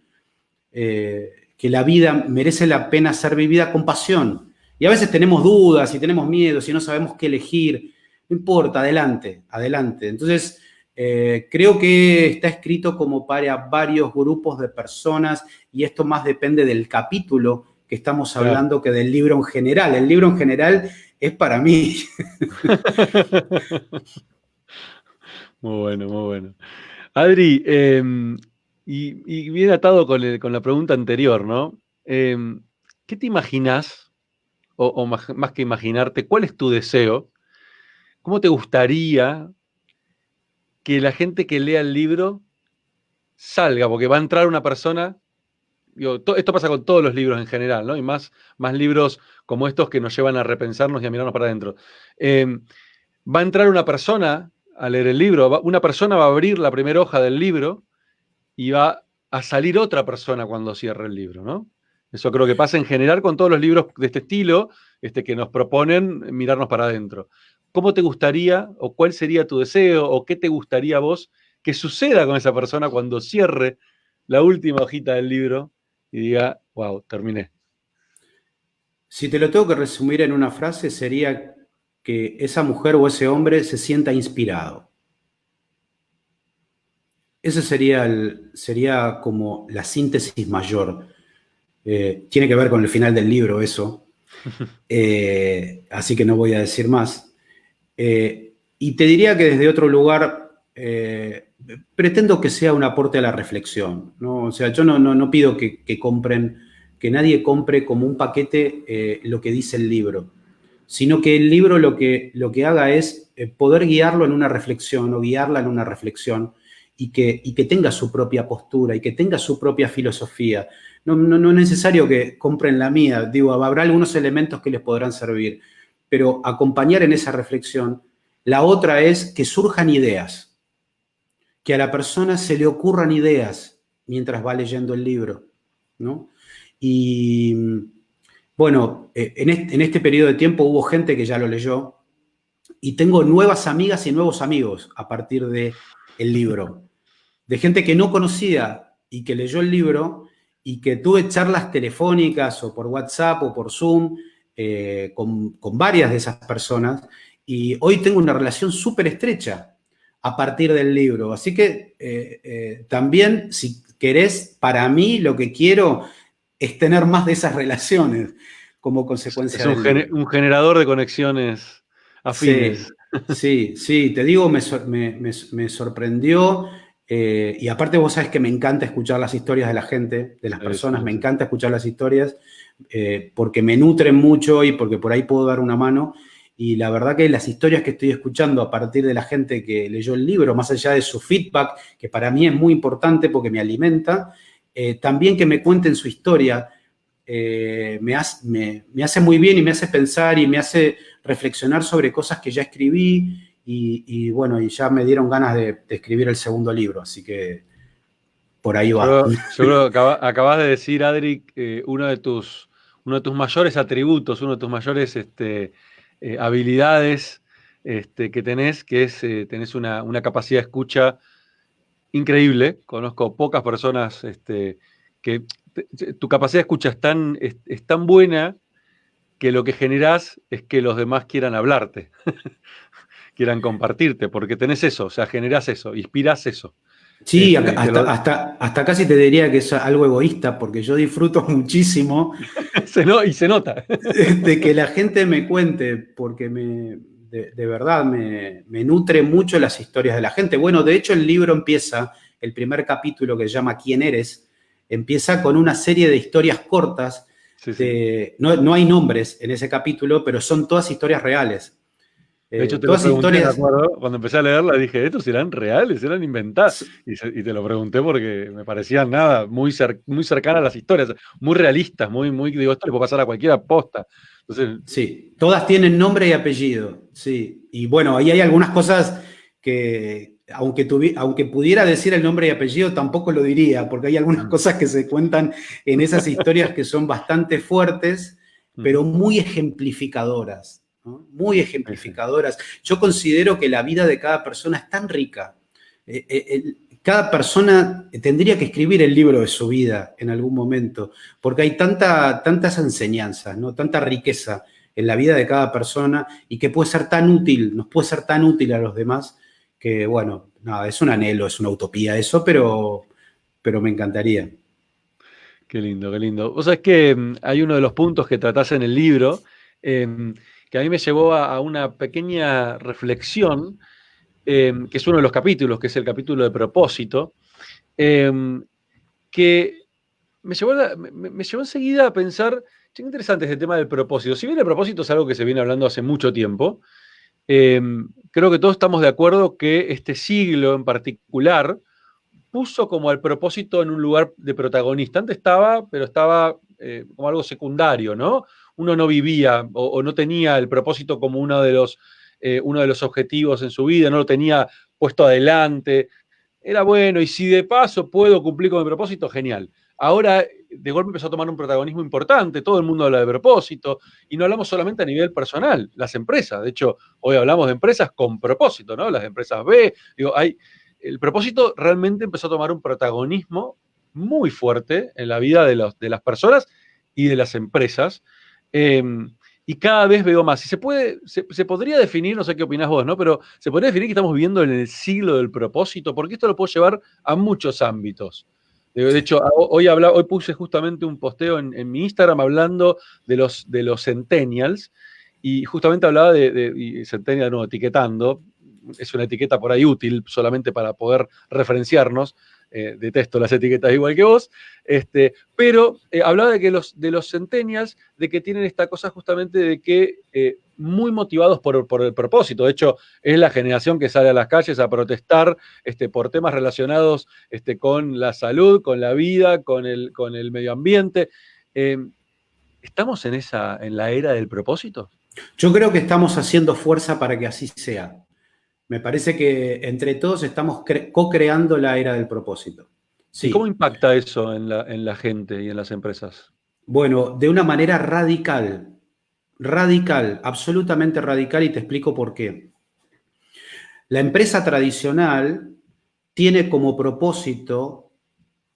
que la vida merece la pena ser vivida con pasión. Y a veces tenemos dudas y tenemos miedos y no sabemos qué elegir. No importa, adelante, adelante. Entonces, creo que está escrito como para varios grupos de personas y esto más depende del capítulo que estamos
Claro.
hablando que del libro en general. El libro en general es para mí.
Muy bueno, muy bueno. Adri, y bien atado con la pregunta anterior, ¿no? ¿Qué te imaginas, o más que imaginarte, cuál es tu deseo? ¿Cómo te gustaría que la gente que lea el libro salga? Porque va a entrar una persona, digo, esto pasa con todos los libros en general, ¿no? Y más libros como estos que nos llevan a repensarnos y a mirarnos para adentro. Va a entrar una persona a leer el libro, una persona va a abrir la primera hoja del libro y va a salir otra persona cuando cierre el libro, ¿no? Eso creo que pasa en general con todos los libros de este estilo, que nos proponen mirarnos para adentro. ¿Cómo te gustaría, o cuál sería tu deseo, o qué te gustaría a vos que suceda con esa persona cuando cierre la última hojita del libro y diga, wow, terminé?
Si te lo tengo que resumir en una frase, sería que esa mujer o ese hombre se sienta inspirado. Ese sería como la síntesis mayor. Tiene que ver con el final del libro eso. Así que no voy a decir más. Y te diría que desde otro lugar pretendo que sea un aporte a la reflexión, ¿no? O sea, yo no pido que compren, que nadie compre como un paquete lo que dice el libro, sino que el libro lo que haga es poder guiarlo en una reflexión o guiarla en una reflexión y que tenga su propia postura y que tenga su propia filosofía. No es necesario que compren la mía, digo, habrá algunos elementos que les podrán servir, pero acompañar en esa reflexión. La otra es que surjan ideas, que a la persona se le ocurran ideas mientras va leyendo el libro, ¿no? Y bueno, en este periodo de tiempo hubo gente que ya lo leyó y tengo nuevas amigas y nuevos amigos a partir de el libro, de gente que no conocía y que leyó el libro y que tuve charlas telefónicas o por WhatsApp o por Zoom con varias de esas personas y hoy tengo una relación súper estrecha a partir del libro. Así que también, si querés, para mí lo que quiero es tener más de esas relaciones como
Es
consecuencia del libro.
un generador de conexiones afines.
Sí, sí, te digo, me sorprendió. Y aparte vos sabés que me encanta escuchar las historias de la gente, de las
Sí, sí,
personas, me
sí.
encanta escuchar las historias porque me nutren mucho y porque por ahí puedo dar una mano. Y la verdad que las historias que estoy escuchando a partir de la gente que leyó el libro, más allá de su feedback, que para mí es muy importante porque me alimenta, también que me cuenten su historia, me hace muy bien y me hace pensar y me hace reflexionar sobre cosas que ya escribí y bueno, y ya me dieron ganas de escribir el segundo libro, así que por ahí va.
Yo creo que acabas de decir, Adri, uno de tus mayores atributos, uno de tus mayores habilidades que tenés, que es tenés una capacidad de escucha increíble. Conozco pocas personas que tu capacidad de escucha es tan buena que lo que generás es que los demás quieran hablarte, quieran compartirte, porque tenés eso, o sea, generás eso, inspirás eso.
Sí, hasta casi te diría que es algo egoísta, porque yo disfruto muchísimo
Y se nota.
de que la gente me cuente, porque de verdad me nutre mucho las historias de la gente. Bueno, de hecho el libro empieza, el primer capítulo que se llama ¿Quién eres? Empieza con una serie de historias cortas,
Sí, sí.
no hay nombres en ese capítulo, pero son todas historias reales.
De hecho, te lo
Todas
pregunté, me
historias,
acuerdo, cuando empecé a leerla, dije, ¿estos eran reales? ¿Eran inventados? Y te lo pregunté porque me parecían nada, muy cercanas a las historias, muy realistas, digo, esto le puede pasar a cualquiera posta. Entonces,
sí, todas tienen nombre y apellido, sí. Y bueno, ahí hay algunas cosas que, aunque pudiera decir el nombre y apellido, tampoco lo diría, porque hay algunas
ujú,
cosas que se cuentan en esas historias que son bastante fuertes, pero
ujú,
muy ejemplificadoras, ¿no? Muy
sí, sí.
ejemplificadoras. Yo considero que la vida de cada persona es tan rica. Cada persona tendría que escribir el libro de su vida en algún momento, porque hay tantas enseñanzas, ¿no? Tanta riqueza en la vida de cada persona y que puede ser tan útil, nos puede ser tan útil a los demás, que bueno, nada, es un anhelo, es una utopía eso, pero me encantaría.
Qué lindo, qué lindo. Vos sabés que hay uno de los puntos que tratás en el libro em, que a mí me llevó a una pequeña reflexión, que es uno de los capítulos, que es el capítulo de propósito, em, que me llevó enseguida a pensar, qué interesante este tema del propósito. Si bien el propósito es algo que se viene hablando hace mucho tiempo, eh, creo que todos estamos de acuerdo que este siglo en particular puso como al propósito en un lugar de protagonista. Antes estaba, pero estaba como algo secundario, ¿no? Uno no vivía o no tenía el propósito como uno de los objetivos en su vida, no lo tenía puesto adelante. Era bueno, y si de paso puedo cumplir con mi propósito, genial. Ahora, de golpe empezó a tomar un protagonismo importante, todo el mundo habla de propósito, y no hablamos solamente a nivel personal, las empresas, de hecho, hoy hablamos de empresas con propósito, ¿no? Las empresas B, digo, el propósito realmente empezó a tomar un protagonismo muy fuerte en la vida de las personas y de las empresas, eh, y cada vez veo más. Y se podría definir, no sé qué opinás vos, ¿no? Pero se podría definir que estamos viviendo en el siglo del propósito, porque esto lo puedo llevar a muchos ámbitos. De hecho, hoy puse justamente un posteo en mi Instagram hablando de los centennials, y justamente hablaba y centennial, no, etiquetando, es una etiqueta por ahí útil solamente para poder referenciarnos. Detesto las etiquetas igual que vos, pero hablaba de los centennials, de que tienen esta cosa justamente de que muy motivados por el propósito. De hecho, es la generación que sale a las calles a protestar por temas relacionados con la salud, con la vida, con el medio ambiente. ¿Estamos en la era del propósito?
Yo creo que estamos haciendo fuerza para que así sea. Me parece que entre todos estamos co-creando la era del propósito.
¿Y cómo
Sí.
impacta eso en la gente y en las empresas?
Bueno, de una manera radical, radical, absolutamente radical, y te explico por qué. La empresa tradicional tiene como propósito,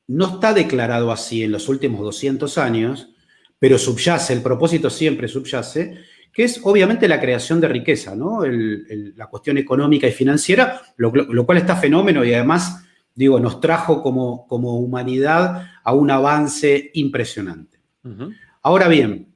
no está declarado así en los últimos 200 años, pero subyace, el propósito siempre subyace, que es obviamente la creación de riqueza, ¿no? La cuestión económica y financiera, lo cual está fenómeno y además, digo, nos trajo como humanidad a un avance impresionante.
Uh-huh.
Ahora bien,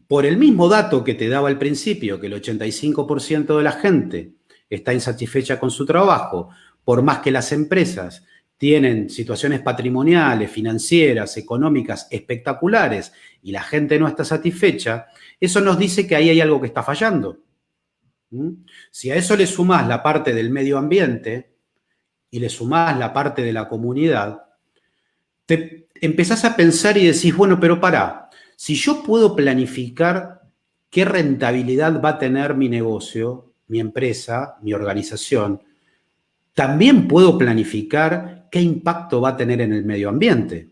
por el mismo dato que te daba al principio, que el 85% de la gente está insatisfecha con su trabajo, por más que las empresas tienen situaciones patrimoniales, financieras, económicas espectaculares y la gente no está satisfecha, eso nos dice que ahí hay algo que está fallando. Si a eso le sumás la parte del medio ambiente y le sumás la parte de la comunidad, te empezás a pensar y decís, bueno, pero pará, si yo puedo planificar qué rentabilidad va a tener mi negocio, mi empresa, mi organización, también puedo planificar qué impacto va a tener en el medio ambiente.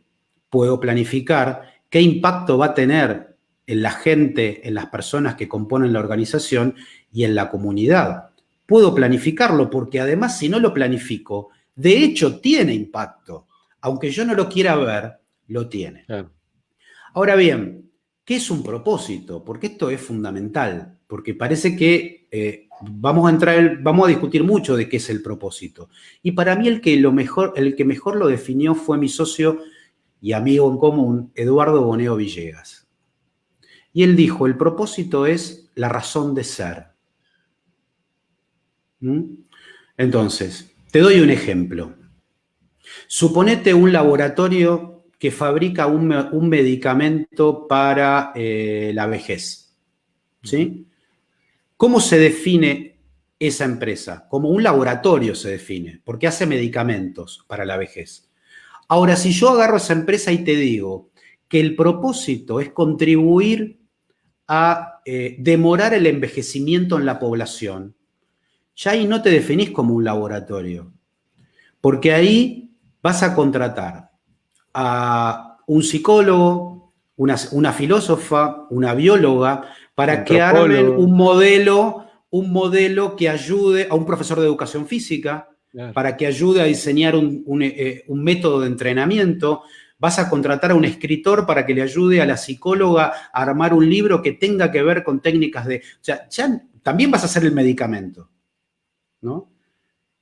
Puedo planificar qué impacto va a tener en la gente, en las personas que componen la organización y en la comunidad. Puedo planificarlo porque además si no lo planifico, de hecho tiene impacto. Aunque yo no lo quiera ver, lo tiene.
Claro.
Ahora bien, ¿qué es un propósito? Porque esto es fundamental, porque parece que vamos a discutir mucho de qué es el propósito. Y para mí el que mejor lo definió fue mi socio y amigo en común, Eduardo Boneo Villegas. Y él dijo, el propósito es la razón de ser. Entonces, te doy un ejemplo. Suponete un laboratorio que fabrica un medicamento para la vejez. ¿Sí? ¿Cómo se define esa empresa? Como un laboratorio se define, porque hace medicamentos para la vejez. Ahora, si yo agarro esa empresa y te digo que el propósito es contribuir a demorar el envejecimiento en la población, ya ahí no te definís como un laboratorio, porque ahí vas a contratar a un psicólogo, una filósofa, una bióloga, para que armen
Antropólogo.
un modelo que ayude a un profesor de educación física,
Claro.
para que ayude a diseñar un método de entrenamiento. Vas a contratar a un escritor para que le ayude a la psicóloga a armar un libro que tenga que ver con técnicas de... O sea, ya también vas a hacer el medicamento, ¿no?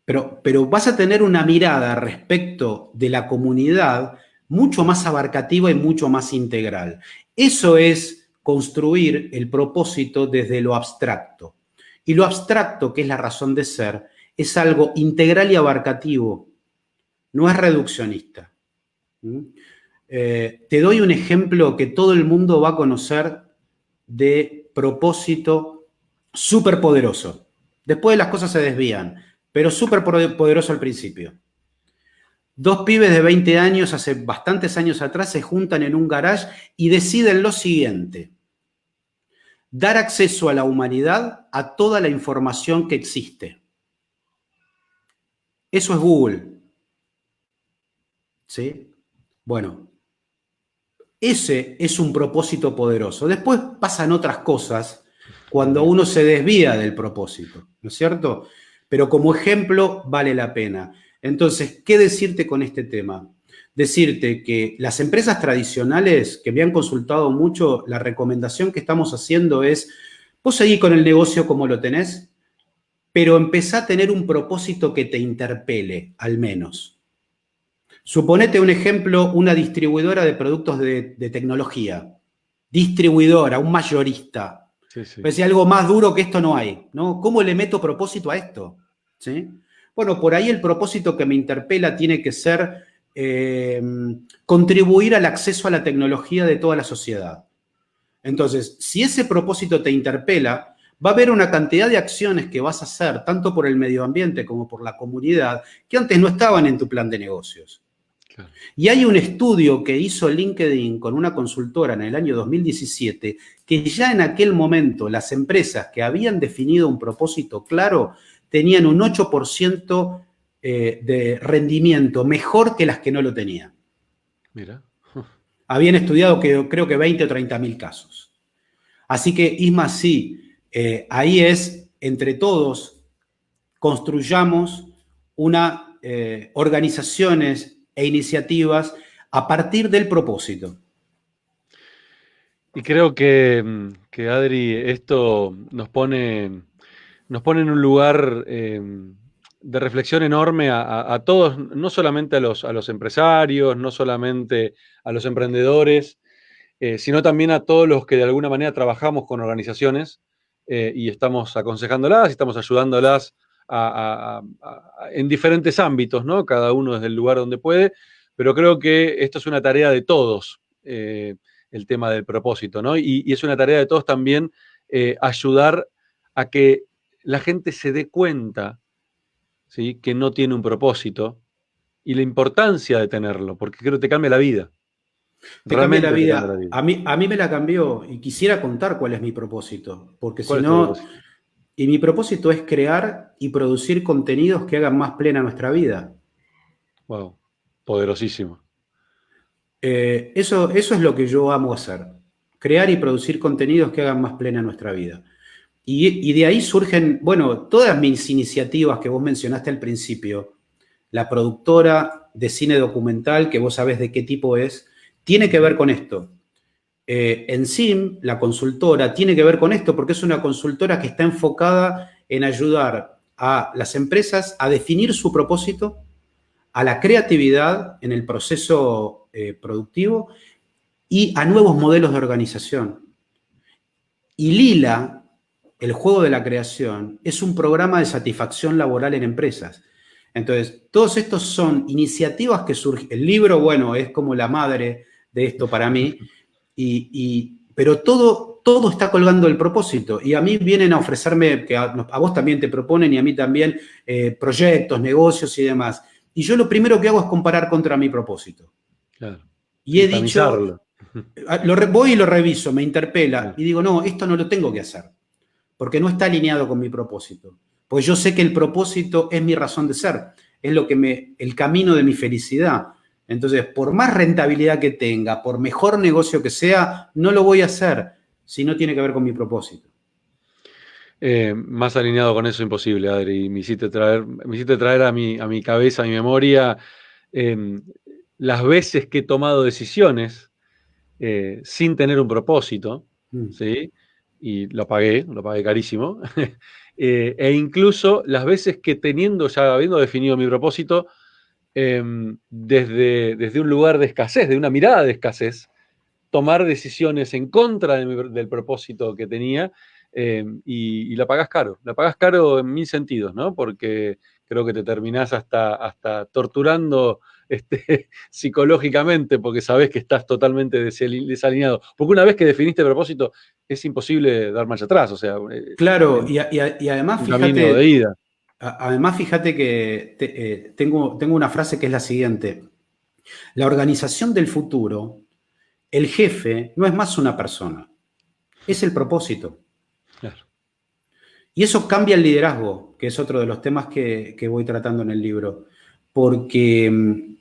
Pero vas a tener una mirada respecto de la comunidad mucho más abarcativa y mucho más integral. Eso es construir el propósito desde lo abstracto. Y lo abstracto, que es la razón de ser, es algo integral y abarcativo, no es reduccionista. Te doy un ejemplo que todo el mundo va a conocer de propósito superpoderoso. Después las cosas se desvían, pero súper poderoso al principio. Dos pibes de 20 años, hace bastantes años atrás, se juntan en un garage y deciden lo siguiente: dar acceso a la humanidad a toda la información que existe. Eso es Google. ¿Sí? Bueno, ese es un propósito poderoso. Después pasan otras cosas cuando uno se desvía del propósito, ¿no es cierto? Pero como ejemplo vale la pena. Entonces, ¿qué decirte con este tema? Decirte que las empresas tradicionales que me han consultado mucho, la recomendación que estamos haciendo es, vos seguís con el negocio como lo tenés, pero empezá a tener un propósito que te interpele, al menos. Suponete un ejemplo, una distribuidora de productos de tecnología. Distribuidora, un mayorista.
Sí, sí.
Pues si algo más duro que esto no hay, ¿no? ¿Cómo le meto propósito a esto? ¿Sí? Bueno, por ahí el propósito que me interpela tiene que ser contribuir al acceso a la tecnología de toda la sociedad. Entonces, si ese propósito te interpela, va a haber una cantidad de acciones que vas a hacer, tanto por el medio ambiente como por la comunidad, que antes no estaban en tu plan de negocios.
Claro.
Y hay un estudio que hizo LinkedIn con una consultora en el año 2017, que ya en aquel momento las empresas que habían definido un propósito claro tenían un 8% de rendimiento mejor que las que no lo tenían.
Mira.
Habían estudiado creo que 20 o 30 mil casos. Así que, Isma, sí, ahí es, entre todos, construyamos organizaciones e iniciativas a partir del propósito.
Y creo que Adri, esto nos pone en un lugar de reflexión enorme a todos, no solamente a los empresarios, no solamente a los emprendedores, sino también a todos los que de alguna manera trabajamos con organizaciones y estamos aconsejándolas y estamos ayudándolas en diferentes ámbitos, ¿no? Cada uno desde el lugar donde puede, pero creo que esto es una tarea de todos, el tema del propósito, ¿no? Y es una tarea de todos también ayudar a que la gente se dé cuenta, ¿sí?, que no tiene un propósito y la importancia de tenerlo, porque creo que te cambia la vida.
Te cambia la
Realmente te cambia la
vida.
vida.
A mí me la cambió y quisiera contar cuál es mi propósito, porque si
¿Cuál es tu
no,
propósito?
y mi propósito es crear y producir contenidos que hagan más plena nuestra vida.
Wow, poderosísimo.
Eso es lo que yo amo hacer, crear y producir contenidos que hagan más plena nuestra vida. Y de ahí surgen, bueno, todas mis iniciativas que vos mencionaste al principio, la productora de cine documental, que vos sabés de qué tipo es, tiene que ver con esto. Encim, la consultora, tiene que ver con esto porque es una consultora que está enfocada en ayudar a las empresas a definir su propósito, a la creatividad en el proceso productivo y a nuevos modelos de organización. Y Lila, el juego de la creación, es un programa de satisfacción laboral en empresas. Entonces, todos estos son iniciativas que surgen. El libro, bueno, es como la madre de esto para mí, pero todo está colgando el propósito. Y a mí vienen a ofrecerme, que a vos también te proponen y a mí también, proyectos, negocios y demás. Y yo lo primero que hago es comparar contra mi propósito.
Claro.
Y
Sí,
he dicho,
tamizarlo.
voy y lo reviso, me interpela
Claro.
y digo, no, esto no lo tengo que hacer, porque no está alineado con mi propósito. Pues yo sé que el propósito es mi razón de ser, es el camino de mi felicidad. Entonces, por más rentabilidad que tenga, por mejor negocio que sea, no lo voy a hacer si no tiene que ver con mi propósito.
Más alineado con eso imposible, Adri. Me hiciste traer a mi cabeza, a mi memoria, eh, las veces que he tomado decisiones sin tener un propósito,
Mm.
¿sí? Y lo pagué carísimo. E incluso las veces que ya habiendo definido mi propósito, desde un lugar de escasez, de una mirada de escasez, tomar decisiones en contra del propósito que tenía, y la pagás caro en mil sentidos, ¿no? Porque creo que te terminás hasta torturando psicológicamente, porque sabés que estás totalmente desalineado. Porque una vez que definiste el propósito, es imposible dar marcha atrás, o sea,
Claro,
es
y además
un camino de ida.
fíjate que tengo una frase que es la siguiente. La organización del futuro, el jefe no es más una persona, es el propósito.
Claro.
Y eso cambia el liderazgo, que es otro de los temas que voy tratando en el libro. Porque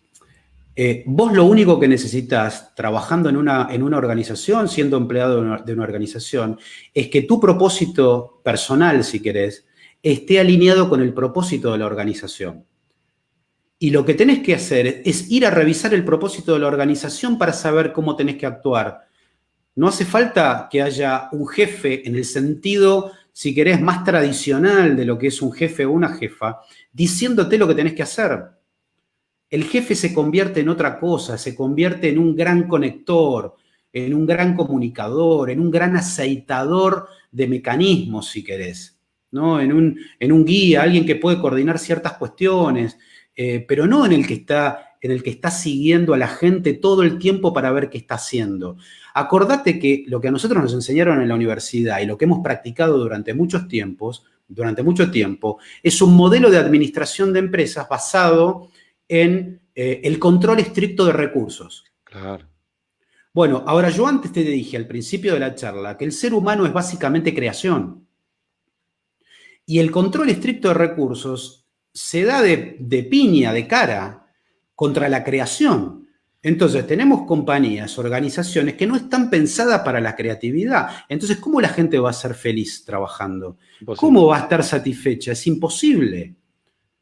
vos lo único que necesitas trabajando en una organización, siendo empleado de una organización, es que tu propósito personal, si querés, esté alineado con el propósito de la organización. Y lo que tenés que hacer es ir a revisar el propósito de la organización para saber cómo tenés que actuar. No hace falta que haya un jefe en el sentido, si querés, más tradicional de lo que es un jefe o una jefa, diciéndote lo que tenés que hacer. el jefe se convierte en otra cosa, se convierte en un gran conector, en un gran comunicador, en un gran aceitador de mecanismos, si querés, ¿no? En un guía, alguien que puede coordinar ciertas cuestiones, pero no en el que está siguiendo a la gente todo el tiempo para ver qué está haciendo. Acordate que lo que a nosotros nos enseñaron en la universidad y lo que hemos practicado durante mucho tiempo, es un modelo de administración de empresas basado en el control estricto de recursos.
Claro.
Bueno, ahora yo antes te dije al principio de la charla que el ser humano es básicamente creación. Y el control estricto de recursos se da de piña, de cara, contra la creación. Entonces, tenemos compañías, organizaciones que no están pensadas para la creatividad. Entonces, ¿cómo la gente va a ser feliz trabajando?
Imposible.
¿Cómo va a estar satisfecha? Es imposible.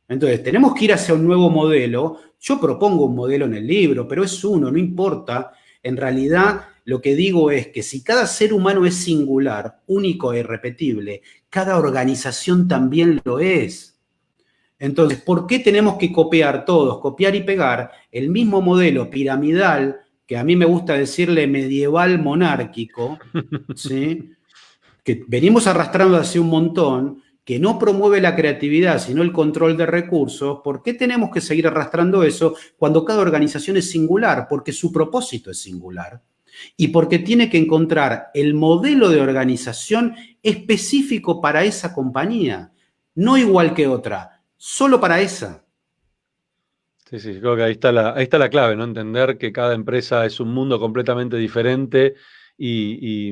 Entonces, tenemos que ir hacia un nuevo modelo. Yo propongo un modelo en el libro, pero es uno, no importa. En realidad, lo que digo es que si cada ser humano es singular, único e irrepetible, cada organización también lo es. Entonces, ¿por qué tenemos que copiar todos, copiar y pegar el mismo modelo piramidal, que a mí me gusta decirle medieval monárquico, ¿sí? Que venimos arrastrando hace un montón, que no promueve la creatividad, sino el control de recursos? ¿Por qué tenemos que seguir arrastrando eso cuando cada organización es singular? Porque su propósito es singular y porque tiene que encontrar el modelo de organización específico para esa compañía, no igual que otra, solo para esa.
Sí, sí, creo que ahí está la clave, ¿no? Entender que cada empresa es un mundo completamente diferente y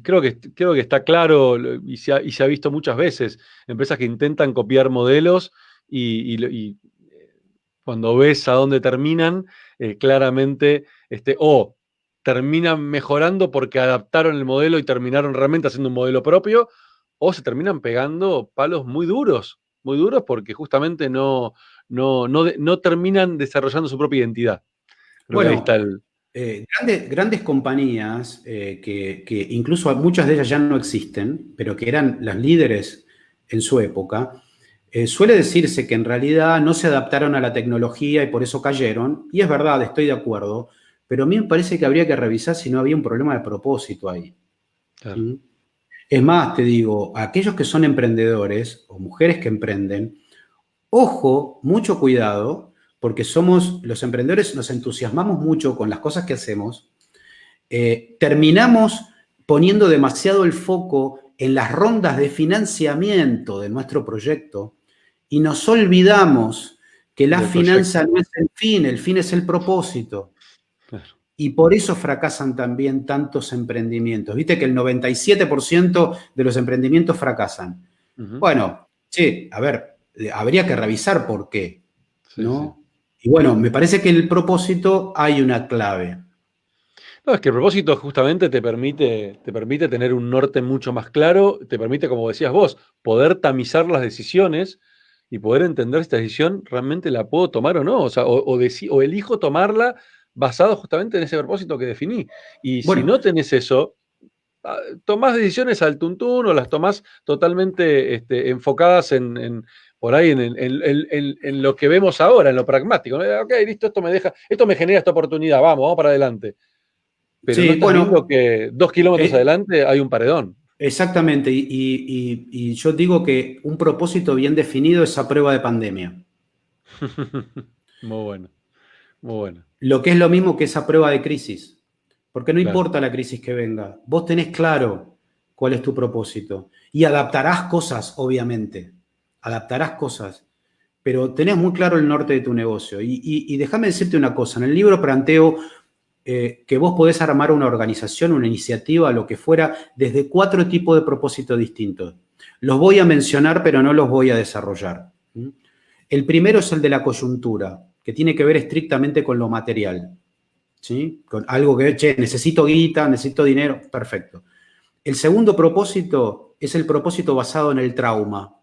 creo que está claro y se ha visto muchas veces, empresas que intentan copiar modelos y cuando ves a dónde terminan, claramente, o terminan mejorando porque adaptaron el modelo y terminaron realmente haciendo un modelo propio, o se terminan pegando palos muy duros porque justamente no terminan desarrollando su propia identidad. Creo que ahí
Bueno,
está el...
grandes compañías, que incluso muchas de ellas ya no existen, pero que eran las líderes en su época, suele decirse que en realidad no se adaptaron a la tecnología y por eso cayeron, y es verdad, estoy de acuerdo, pero a mí me parece que habría que revisar si no había un problema de propósito ahí.
Claro.
¿Mm? Es más, te digo, aquellos que son emprendedores o mujeres que emprenden, ojo, mucho cuidado, porque los emprendedores nos entusiasmamos mucho con las cosas que hacemos, terminamos poniendo demasiado el foco en las rondas de financiamiento de nuestro proyecto y nos olvidamos que la
Del proyecto.
finanza no es el fin es el propósito.
Claro.
Y por eso fracasan también tantos emprendimientos. Viste que el 97% de los emprendimientos fracasan.
Ujú.
Bueno, che, a ver, habría que revisar por qué,
Sí, sí.
¿no? Y bueno, me parece que en el propósito hay una clave.
No, es que el propósito justamente te permite tener un norte mucho más claro, te permite, como decías vos, poder tamizar las decisiones y poder entender si esta decisión realmente la puedo tomar o no, o sea, o elijo tomarla basado justamente en ese propósito que definí. Y si
Bueno,
no tenés eso, tomás decisiones al tuntún o las tomás totalmente enfocadas por ahí en lo que vemos ahora, en lo pragmático, ¿no? Ok, listo, esto me genera esta oportunidad, vamos para adelante, pero no
sí,
estás viendo
bueno,
que 2 kilómetros
eh,
adelante hay un paredón.
exactamente. Y yo digo que un propósito bien definido es a prueba de pandemia.
Muy bueno, muy bueno,
Lo que es lo mismo que esa prueba de crisis. Porque no
claro.
importa la crisis que venga, vos tenés claro cuál es tu propósito. Y adaptarás cosas, obviamente. Adaptarás cosas. Pero tenés muy claro el norte de tu negocio. Y déjame decirte una cosa. En el libro planteo que vos podés armar una organización, una iniciativa, lo que fuera, desde 4 tipos de propósitos distintos. Los voy a mencionar, pero no los voy a desarrollar. ¿Mm? El primero es el de la coyuntura, que tiene que ver estrictamente con lo material. ¿Sí? Con algo que, che, necesito guita, necesito dinero, perfecto. El segundo propósito es el propósito basado en el trauma.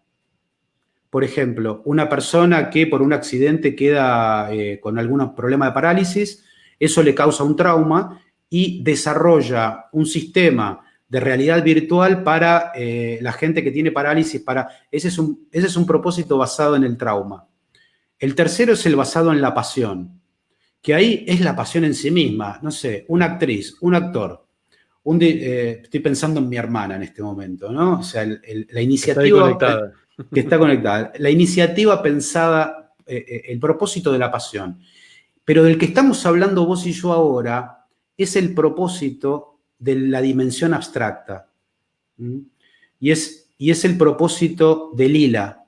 Por ejemplo, una persona que por un accidente queda con algún problema de parálisis, eso le causa un trauma y desarrolla un sistema de realidad virtual para la gente que tiene parálisis. Ese es un propósito basado en el trauma. El tercero es el basado en la pasión, que ahí es la pasión en sí misma. No sé, una actriz, un actor. Estoy pensando en mi hermana en este momento, ¿no? O sea, la
Está ahí
iniciativa
conectada.
que está conectada, la iniciativa pensada, el propósito de la pasión. Pero del que estamos hablando vos y yo ahora es el propósito de la dimensión abstracta. ¿Mm? Y es el propósito de lila.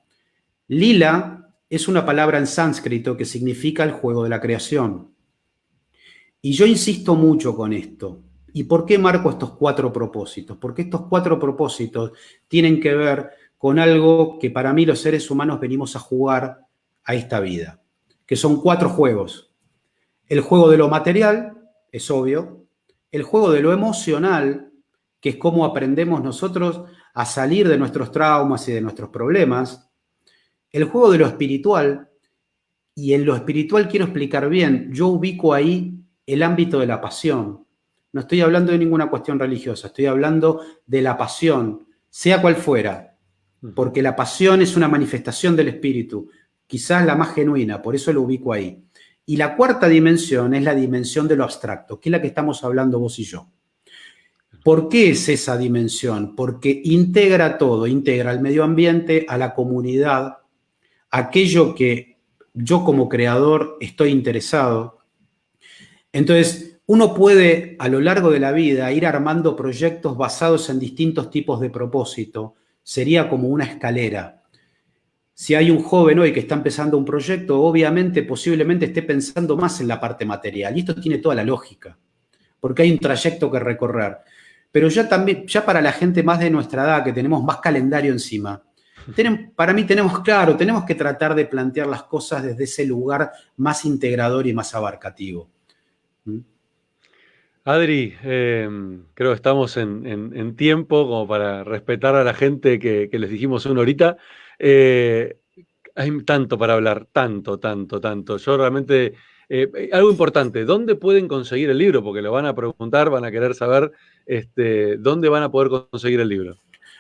Lila es una palabra en sánscrito que significa el juego de la creación. Y yo insisto mucho con esto. ¿Y por qué marco estos 4 propósitos? Porque estos 4 propósitos tienen que ver con algo que para mí los seres humanos venimos a jugar a esta vida, que son 4 juegos. El juego de lo material, es obvio. El juego de lo emocional, que es cómo aprendemos nosotros a salir de nuestros traumas y de nuestros problemas. El juego de lo espiritual, y en lo espiritual quiero explicar bien, yo ubico ahí el ámbito de la pasión. No estoy hablando de ninguna cuestión religiosa, estoy hablando de la pasión, sea cual fuera, porque la pasión es una manifestación del espíritu, quizás la más genuina, por eso lo ubico ahí. Y la cuarta dimensión es la dimensión de lo abstracto, que es la que estamos hablando vos y yo. ¿Por qué es esa dimensión? Porque integra todo, integra al medio ambiente, a la comunidad, aquello que yo como creador estoy interesado. Entonces, uno puede a lo largo de la vida ir armando proyectos basados en distintos tipos de propósito. Sería como una escalera. Si hay un joven hoy que está empezando un proyecto, obviamente, posiblemente esté pensando más en la parte material. Y esto tiene toda la lógica, porque hay un trayecto que recorrer. Pero ya también, ya para la gente más de nuestra edad, que tenemos más calendario encima, para mí tenemos que tratar de plantear las cosas desde ese lugar más integrador y más abarcativo.
Adri, creo que estamos en tiempo como para respetar a la gente que les dijimos una horita. Hay tanto para hablar, tanto, tanto, tanto. Yo realmente, algo importante, ¿dónde pueden conseguir el libro? Porque lo van a preguntar, van a querer saber dónde van a poder conseguir el libro.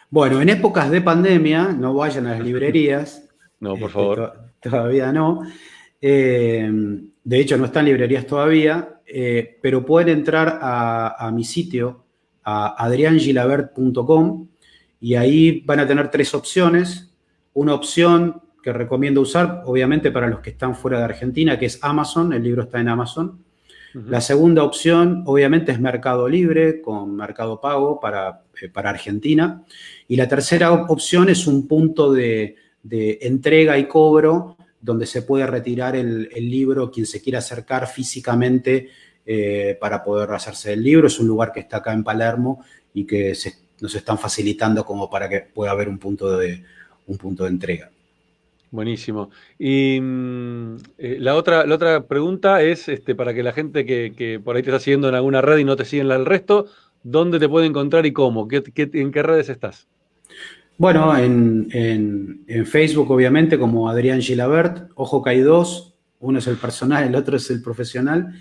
Bueno, en épocas de pandemia, no vayan a las librerías.
No, por favor.
Todavía no. De hecho, no están en librerías todavía, pero pueden entrar a mi sitio, a adriangilabert.com, y ahí van a tener 3 opciones. Una opción que recomiendo usar, obviamente para los que están fuera de Argentina, que es Amazon. El libro está en Amazon. La segunda opción, obviamente, es Mercado Libre, con Mercado Pago para Argentina. Y la tercera opción es un punto de entrega y cobro, donde se puede retirar el libro quien se quiera acercar físicamente para poder hacerse el libro. Es un lugar que está acá en Palermo y que nos están facilitando como para que pueda haber un punto de entrega.
Buenísimo. Y la otra pregunta es, para que la gente que por ahí te está siguiendo en alguna red y no te siguen el resto, ¿dónde te puede encontrar y cómo? ¿En qué redes estás?
Bueno, en Facebook, obviamente, como Adrián Gilabert. Ojo que hay 2, uno es el personal, el otro es el profesional.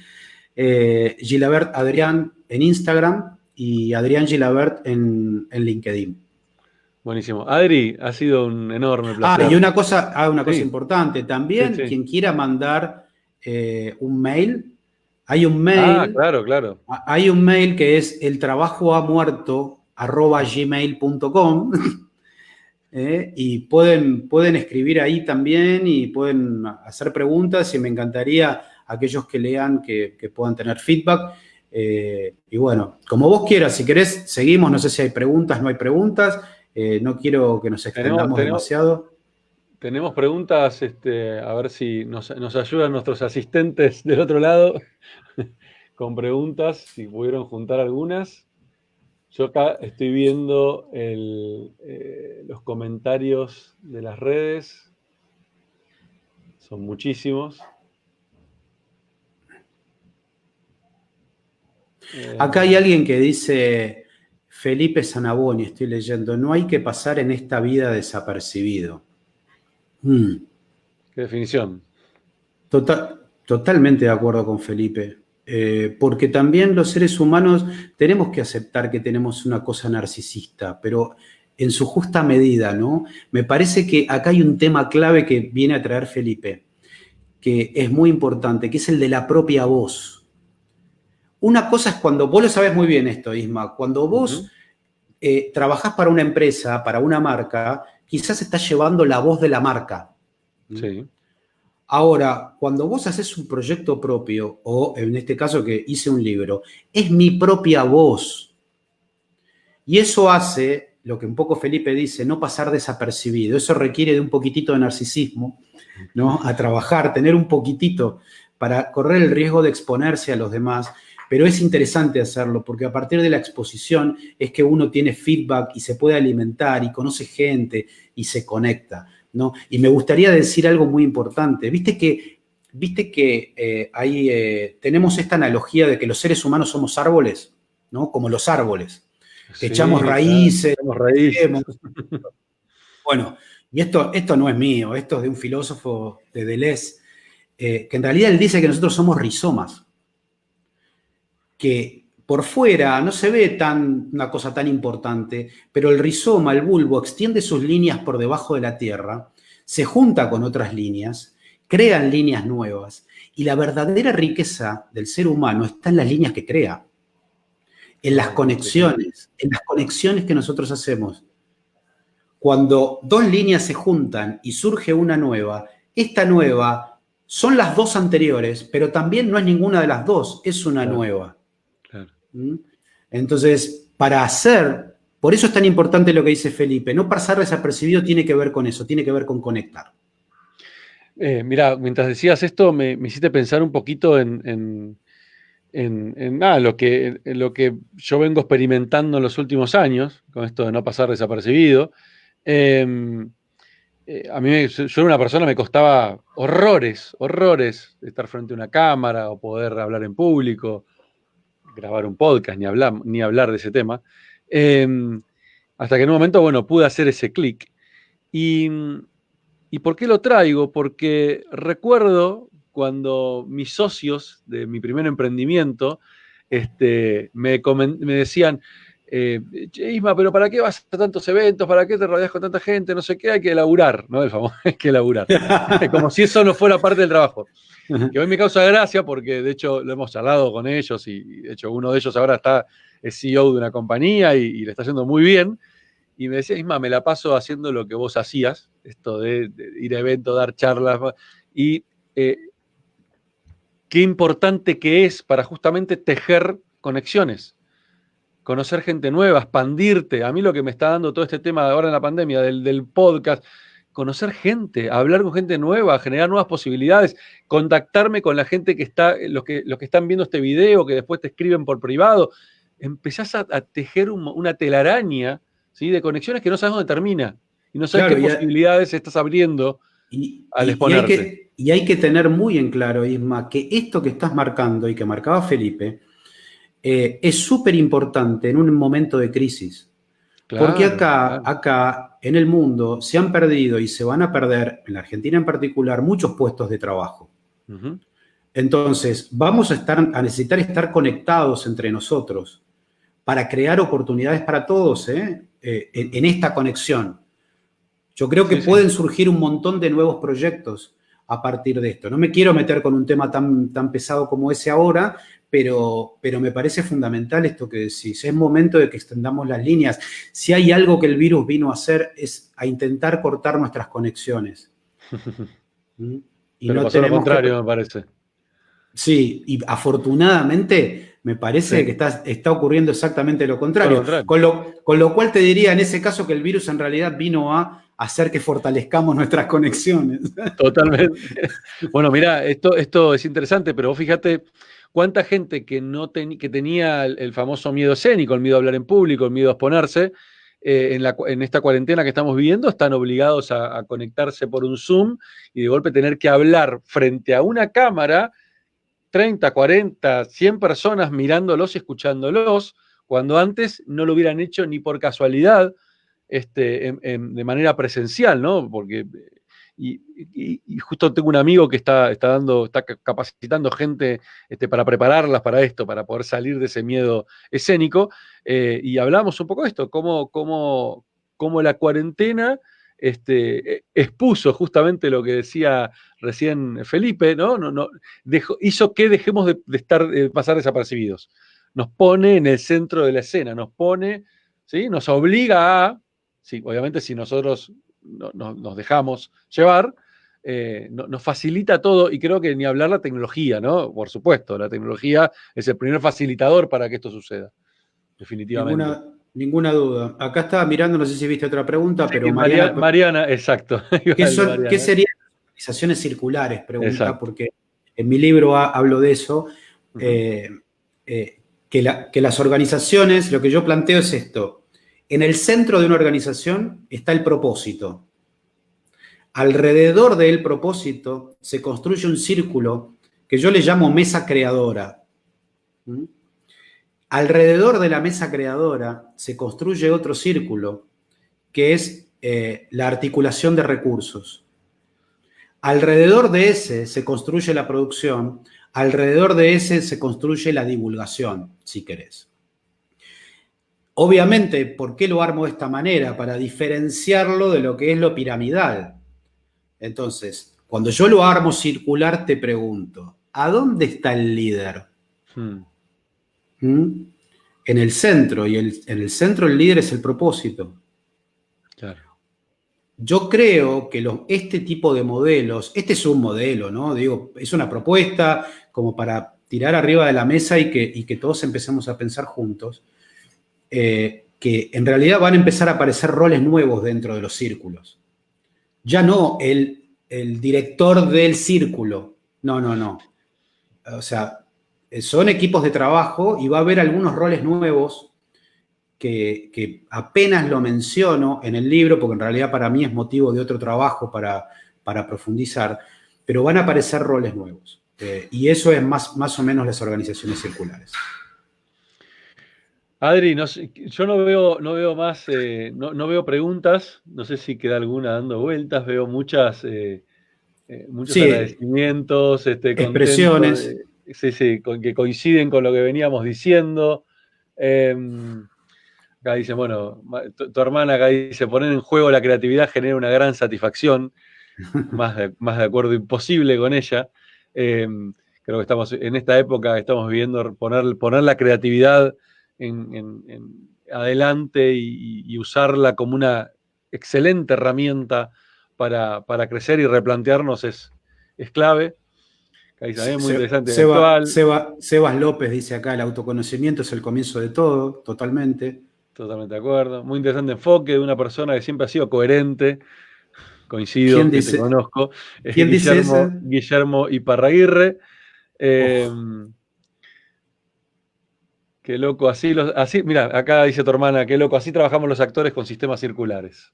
Gilabert Adrián en Instagram y Adrián Gilabert en LinkedIn.
Buenísimo. Adri, ha sido un enorme placer.
Y una cosa
Sí.
importante, también
Sí.
quien quiera mandar un mail, hay un mail,
claro.
hay un mail que es eltrabajohamuerto@gmail.com. Y pueden escribir ahí también y pueden hacer preguntas, y me encantaría aquellos que lean que puedan tener feedback. Y bueno, como vos quieras, si querés, seguimos. No sé si hay preguntas, no hay preguntas. No quiero que nos extendamos demasiado.
Tenemos preguntas, a ver si nos ayudan nuestros asistentes del otro lado con preguntas, si pudieron juntar algunas. Yo acá estoy viendo los comentarios de las redes. Son muchísimos.
Acá hay alguien que dice, Felipe Sanaboni, estoy leyendo, no hay que pasar en esta vida desapercibido.
¿Qué definición?
Totalmente de acuerdo con Felipe. Porque también los seres humanos tenemos que aceptar que tenemos una cosa narcisista, pero en su justa medida, ¿no? Me parece que acá hay un tema clave que viene a traer Felipe, que es muy importante, que es el de la propia voz. Una cosa es cuando, vos lo sabés muy bien esto, Isma, cuando vos trabajás para una empresa, para una marca, quizás estás llevando la voz de la marca.
Sí.
Ahora, cuando vos haces un proyecto propio, o en este caso que hice un libro, es mi propia voz. Y eso hace, lo que un poco Felipe dice, no pasar desapercibido. Eso requiere de un poquitito de narcisismo, ¿no? A trabajar, tener un poquitito para correr el riesgo de exponerse a los demás. Pero es interesante hacerlo porque a partir de la exposición es que uno tiene feedback y se puede alimentar y conoce gente y se conecta, ¿no? Y me gustaría decir algo muy importante. Viste que tenemos esta analogía de que los seres humanos somos árboles, ¿no? Como los árboles, que
Sí,
echamos
claro,
raíces,
somos raíces.
bueno, y esto no es mío, esto es de un filósofo de Deleuze, que en realidad él dice que nosotros somos rizomas, que por fuera no se ve una cosa tan importante, pero el rizoma, el bulbo, extiende sus líneas por debajo de la tierra, se junta con otras líneas, crean líneas nuevas, y la verdadera riqueza del ser humano está en las líneas que crea, en las conexiones que nosotros hacemos. Cuando dos líneas se juntan y surge una nueva, esta nueva son las dos anteriores, pero también no es ninguna de las dos, es una
Claro,
nueva.
claro.
¿Mm? Entonces, por eso es tan importante lo que dice Felipe, no pasar desapercibido tiene que ver con eso, tiene que ver con conectar.
Mirá, mientras decías esto, me hiciste pensar un poquito en nada, en lo que yo vengo experimentando en los últimos años, con esto de no pasar desapercibido. Eh, yo era una persona, me costaba horrores estar frente a una cámara o poder hablar en público, grabar un podcast, ni hablar de ese tema. Eh, Hasta que en un momento, bueno, pude hacer ese clic. Y, ¿Y por qué lo traigo? Porque recuerdo cuando mis socios de mi primer emprendimiento me decían, "Che, Isma, pero ¿para qué vas a tantos eventos? ¿Para qué te rodeas con tanta gente? No sé qué, hay que laburar", ¿no? El famoso, hay que laburar. Como si eso no fuera parte del trabajo. Que hoy me causa gracia porque de hecho lo hemos charlado con ellos y de hecho uno de ellos ahora es CEO de una compañía y le está yendo muy bien. Y me decía, Isma, me la paso haciendo lo que vos hacías, esto de ir a eventos, dar charlas, y eh, qué importante que es para justamente tejer conexiones, conocer gente nueva, expandirte. A mí lo que me está dando todo este tema de ahora en la pandemia, del podcast, conocer gente, hablar con gente nueva, generar nuevas posibilidades, contactarme con la gente que está, los que están viendo este video, que después te escriben por privado. Empezás a tejer una telaraña, ¿sí?, de conexiones que no sabes dónde termina y no sabes qué
Claro,
posibilidades estás abriendo al exponerte.
y hay que tener muy en claro, Isma, que esto que estás marcando y que marcaba Felipe, es súper importante en un momento de crisis. Porque
Claro, claro.
acá en el mundo se han perdido y se van a perder, en la Argentina en particular, muchos puestos de trabajo.
Uh-huh.
Entonces, vamos a necesitar estar conectados entre nosotros para crear oportunidades para todos, en esta conexión. Yo creo que
Sí, sí.
pueden surgir un montón de nuevos proyectos a partir de esto. No me quiero meter con un tema tan pesado como ese ahora, pero me parece fundamental esto que decís. Es momento de que extendamos las líneas. Si hay algo que el virus vino a hacer es a intentar cortar nuestras conexiones. ¿Mm? Y
Pero
no
pasó lo
tenemos que...
contrario, me parece.
Sí, y afortunadamente me parece
Sí,
que está ocurriendo exactamente lo
todo lo
contrario.
contrario.
Con lo cual te diría en ese caso que el virus en realidad vino a hacer que fortalezcamos nuestras conexiones.
Totalmente. Bueno, mira, esto es interesante, pero vos fíjate cuánta gente que, no que tenía el famoso miedo escénico, el miedo a hablar en público, el miedo a exponerse, en esta cuarentena que estamos viviendo, están obligados a conectarse por un Zoom y de golpe tener que hablar frente a una cámara, 30, 40, 100 personas mirándolos y escuchándolos, cuando antes no lo hubieran hecho ni por casualidad, de manera presencial, ¿no? Porque y justo tengo un amigo que está capacitando gente, para prepararlas para esto, para poder salir de ese miedo escénico, y hablamos un poco de esto, cómo la cuarentena expuso justamente lo que decía recién Felipe, ¿no? Hizo que dejemos de pasar desapercibidos. Nos pone en el centro de la escena, nos pone, ¿sí? Nos obliga a, sí, obviamente si nosotros nos dejamos llevar, nos facilita todo, y creo que ni hablar la tecnología, ¿no? Por supuesto, la tecnología es el primer facilitador para que esto suceda, definitivamente.
Ninguna duda. Acá estaba mirando, no sé si viste otra pregunta, pero
Sí,
Mariana,
Mariana, exacto.
¿qué
Mariana.
serían las organizaciones circulares? Pregunta,
Exacto.
porque en mi libro hablo de eso.
Ujú.
eh, que las organizaciones, lo que yo planteo es esto. En el centro de una organización está el propósito. Alrededor del propósito se construye un círculo que yo le llamo mesa creadora. ¿Mm? Alrededor de la mesa creadora se construye otro círculo que es la articulación de recursos. Alrededor de ese se construye la producción, alrededor de ese se construye la divulgación, si querés. Obviamente, ¿por qué lo armo de esta manera? Para diferenciarlo de lo que es lo piramidal. Entonces, cuando yo lo armo circular, te pregunto, ¿a dónde está el líder?
Hmm.
¿Mm? En el centro, y en el centro el líder es el propósito.
Claro.
Yo creo que este tipo de modelos, este es un modelo, ¿no? Digo, es una propuesta como para tirar arriba de la mesa y que todos empecemos a pensar juntos, que en realidad van a empezar a aparecer roles nuevos dentro de los círculos. Ya no el director del círculo, no, no, no. O sea, son equipos de trabajo y va a haber algunos roles nuevos que apenas lo menciono en el libro, porque en realidad para mí es motivo de otro trabajo para profundizar, pero van a aparecer roles nuevos. Y eso es más o menos las organizaciones circulares.
Adri, yo no veo más, no veo preguntas, no sé si queda alguna dando vueltas, veo muchos
Sí,
agradecimientos, contento
expresiones.
sí, sí, con que coinciden con lo que veníamos diciendo. Eh, Acá dice, bueno, tu hermana acá dice, poner en juego la creatividad genera una gran satisfacción, más de acuerdo imposible con ella. Eh, Creo que estamos en esta época, estamos viviendo poner la creatividad adelante y usarla como una excelente herramienta para crecer y replantearnos es clave. Acá dice, también muy interesante y actual.
Sebas López dice acá, el autoconocimiento es el comienzo de todo, totalmente.
Totalmente de acuerdo. Muy interesante enfoque de una persona que siempre ha sido coherente.
¿Quién
Coincido, que te
dice,
conozco.
¿quién dice ese?
Guillermo Iparraguirre. Eh,
Oh,
Qué loco, así, mira, acá dice tu hermana, qué loco, así trabajamos los actores con sistemas circulares.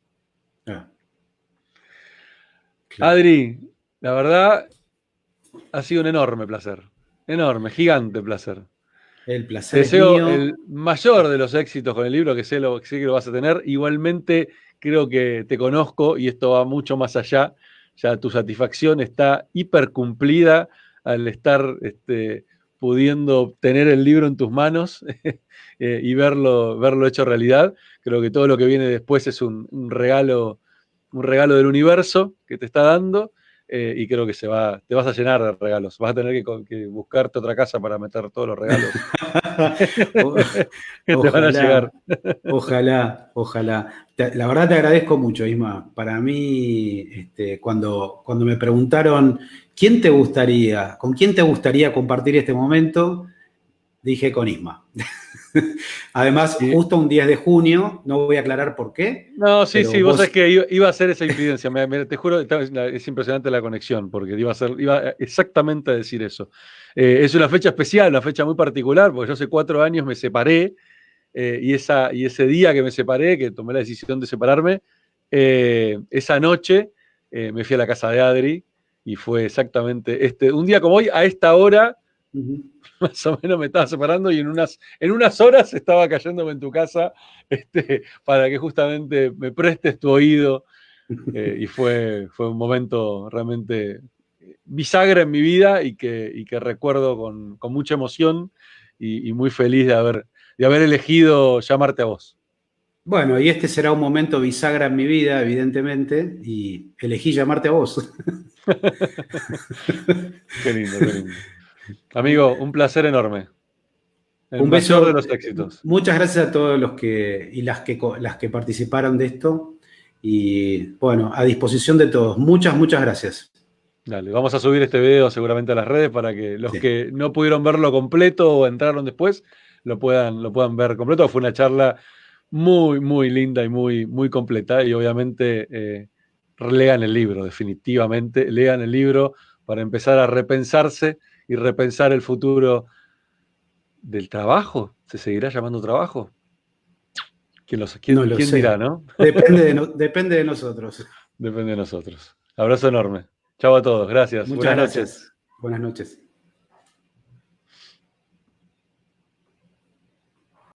ah, claro.
Adri, la verdad, ha sido un enorme placer. Enorme, gigante placer.
El
Te
placer es
deseo
mío.
el mayor de los éxitos con el libro, sé que lo vas a tener. Igualmente, creo que te conozco y esto va mucho más allá. Ya tu satisfacción está hiper cumplida al estar pudiendo tener el libro en tus manos y verlo hecho realidad. Creo que todo lo que viene después es un regalo del universo que te está dando. Y creo que te vas a llenar de regalos. Vas a tener que buscarte otra casa para meter todos los regalos
O-
que te van a llegar.
Ojalá, ojalá. La verdad te agradezco mucho, Isma. Para mí, cuando me preguntaron con quién te gustaría compartir este momento, dije con Isma. Además,
Y,
justo un 10 de junio, no voy a aclarar por qué,
no, sí,
pero
sí, vos sabés
vos,
que iba a ser esa infidencia. Te juro, es impresionante la conexión, porque iba exactamente a decir eso. Es una fecha especial, una fecha muy particular, porque yo hace 4 años me separé, y ese día que me separé, que tomé la decisión de separarme, esa noche me fui a la casa de Adri, y fue exactamente un día como hoy, a esta hora,
ujú.
más o menos me estaba separando y en unas horas estaba cayéndome en tu casa, para que justamente me prestes tu oído, y fue un momento realmente bisagra en mi vida y que recuerdo con mucha emoción y muy feliz de haber elegido llamarte a vos.
Bueno, y este será un momento bisagra en mi vida, evidentemente, y elegí llamarte a vos.
Qué lindo, qué lindo. Amigo, un placer enorme. El
Un
mayor de
beso.
los éxitos.
Muchas gracias a todos los que y las que participaron de esto. Y bueno, a disposición de todos. Muchas, muchas gracias.
Dale, vamos a subir este video seguramente a las redes para que los
Sí.
que no pudieron verlo completo o entraron después lo puedan ver completo. Fue una charla muy, muy linda y muy, muy completa. Y obviamente lean el libro, definitivamente. Lean el libro para empezar a repensarse y repensar el futuro del trabajo. ¿Se seguirá llamando trabajo?
No lo
Quién dirá,
sé.
no?
Depende de nosotros.
Depende de nosotros. Abrazo enorme. Chao a todos. Gracias.
Muchas
Buenas noches.
gracias. Buenas noches.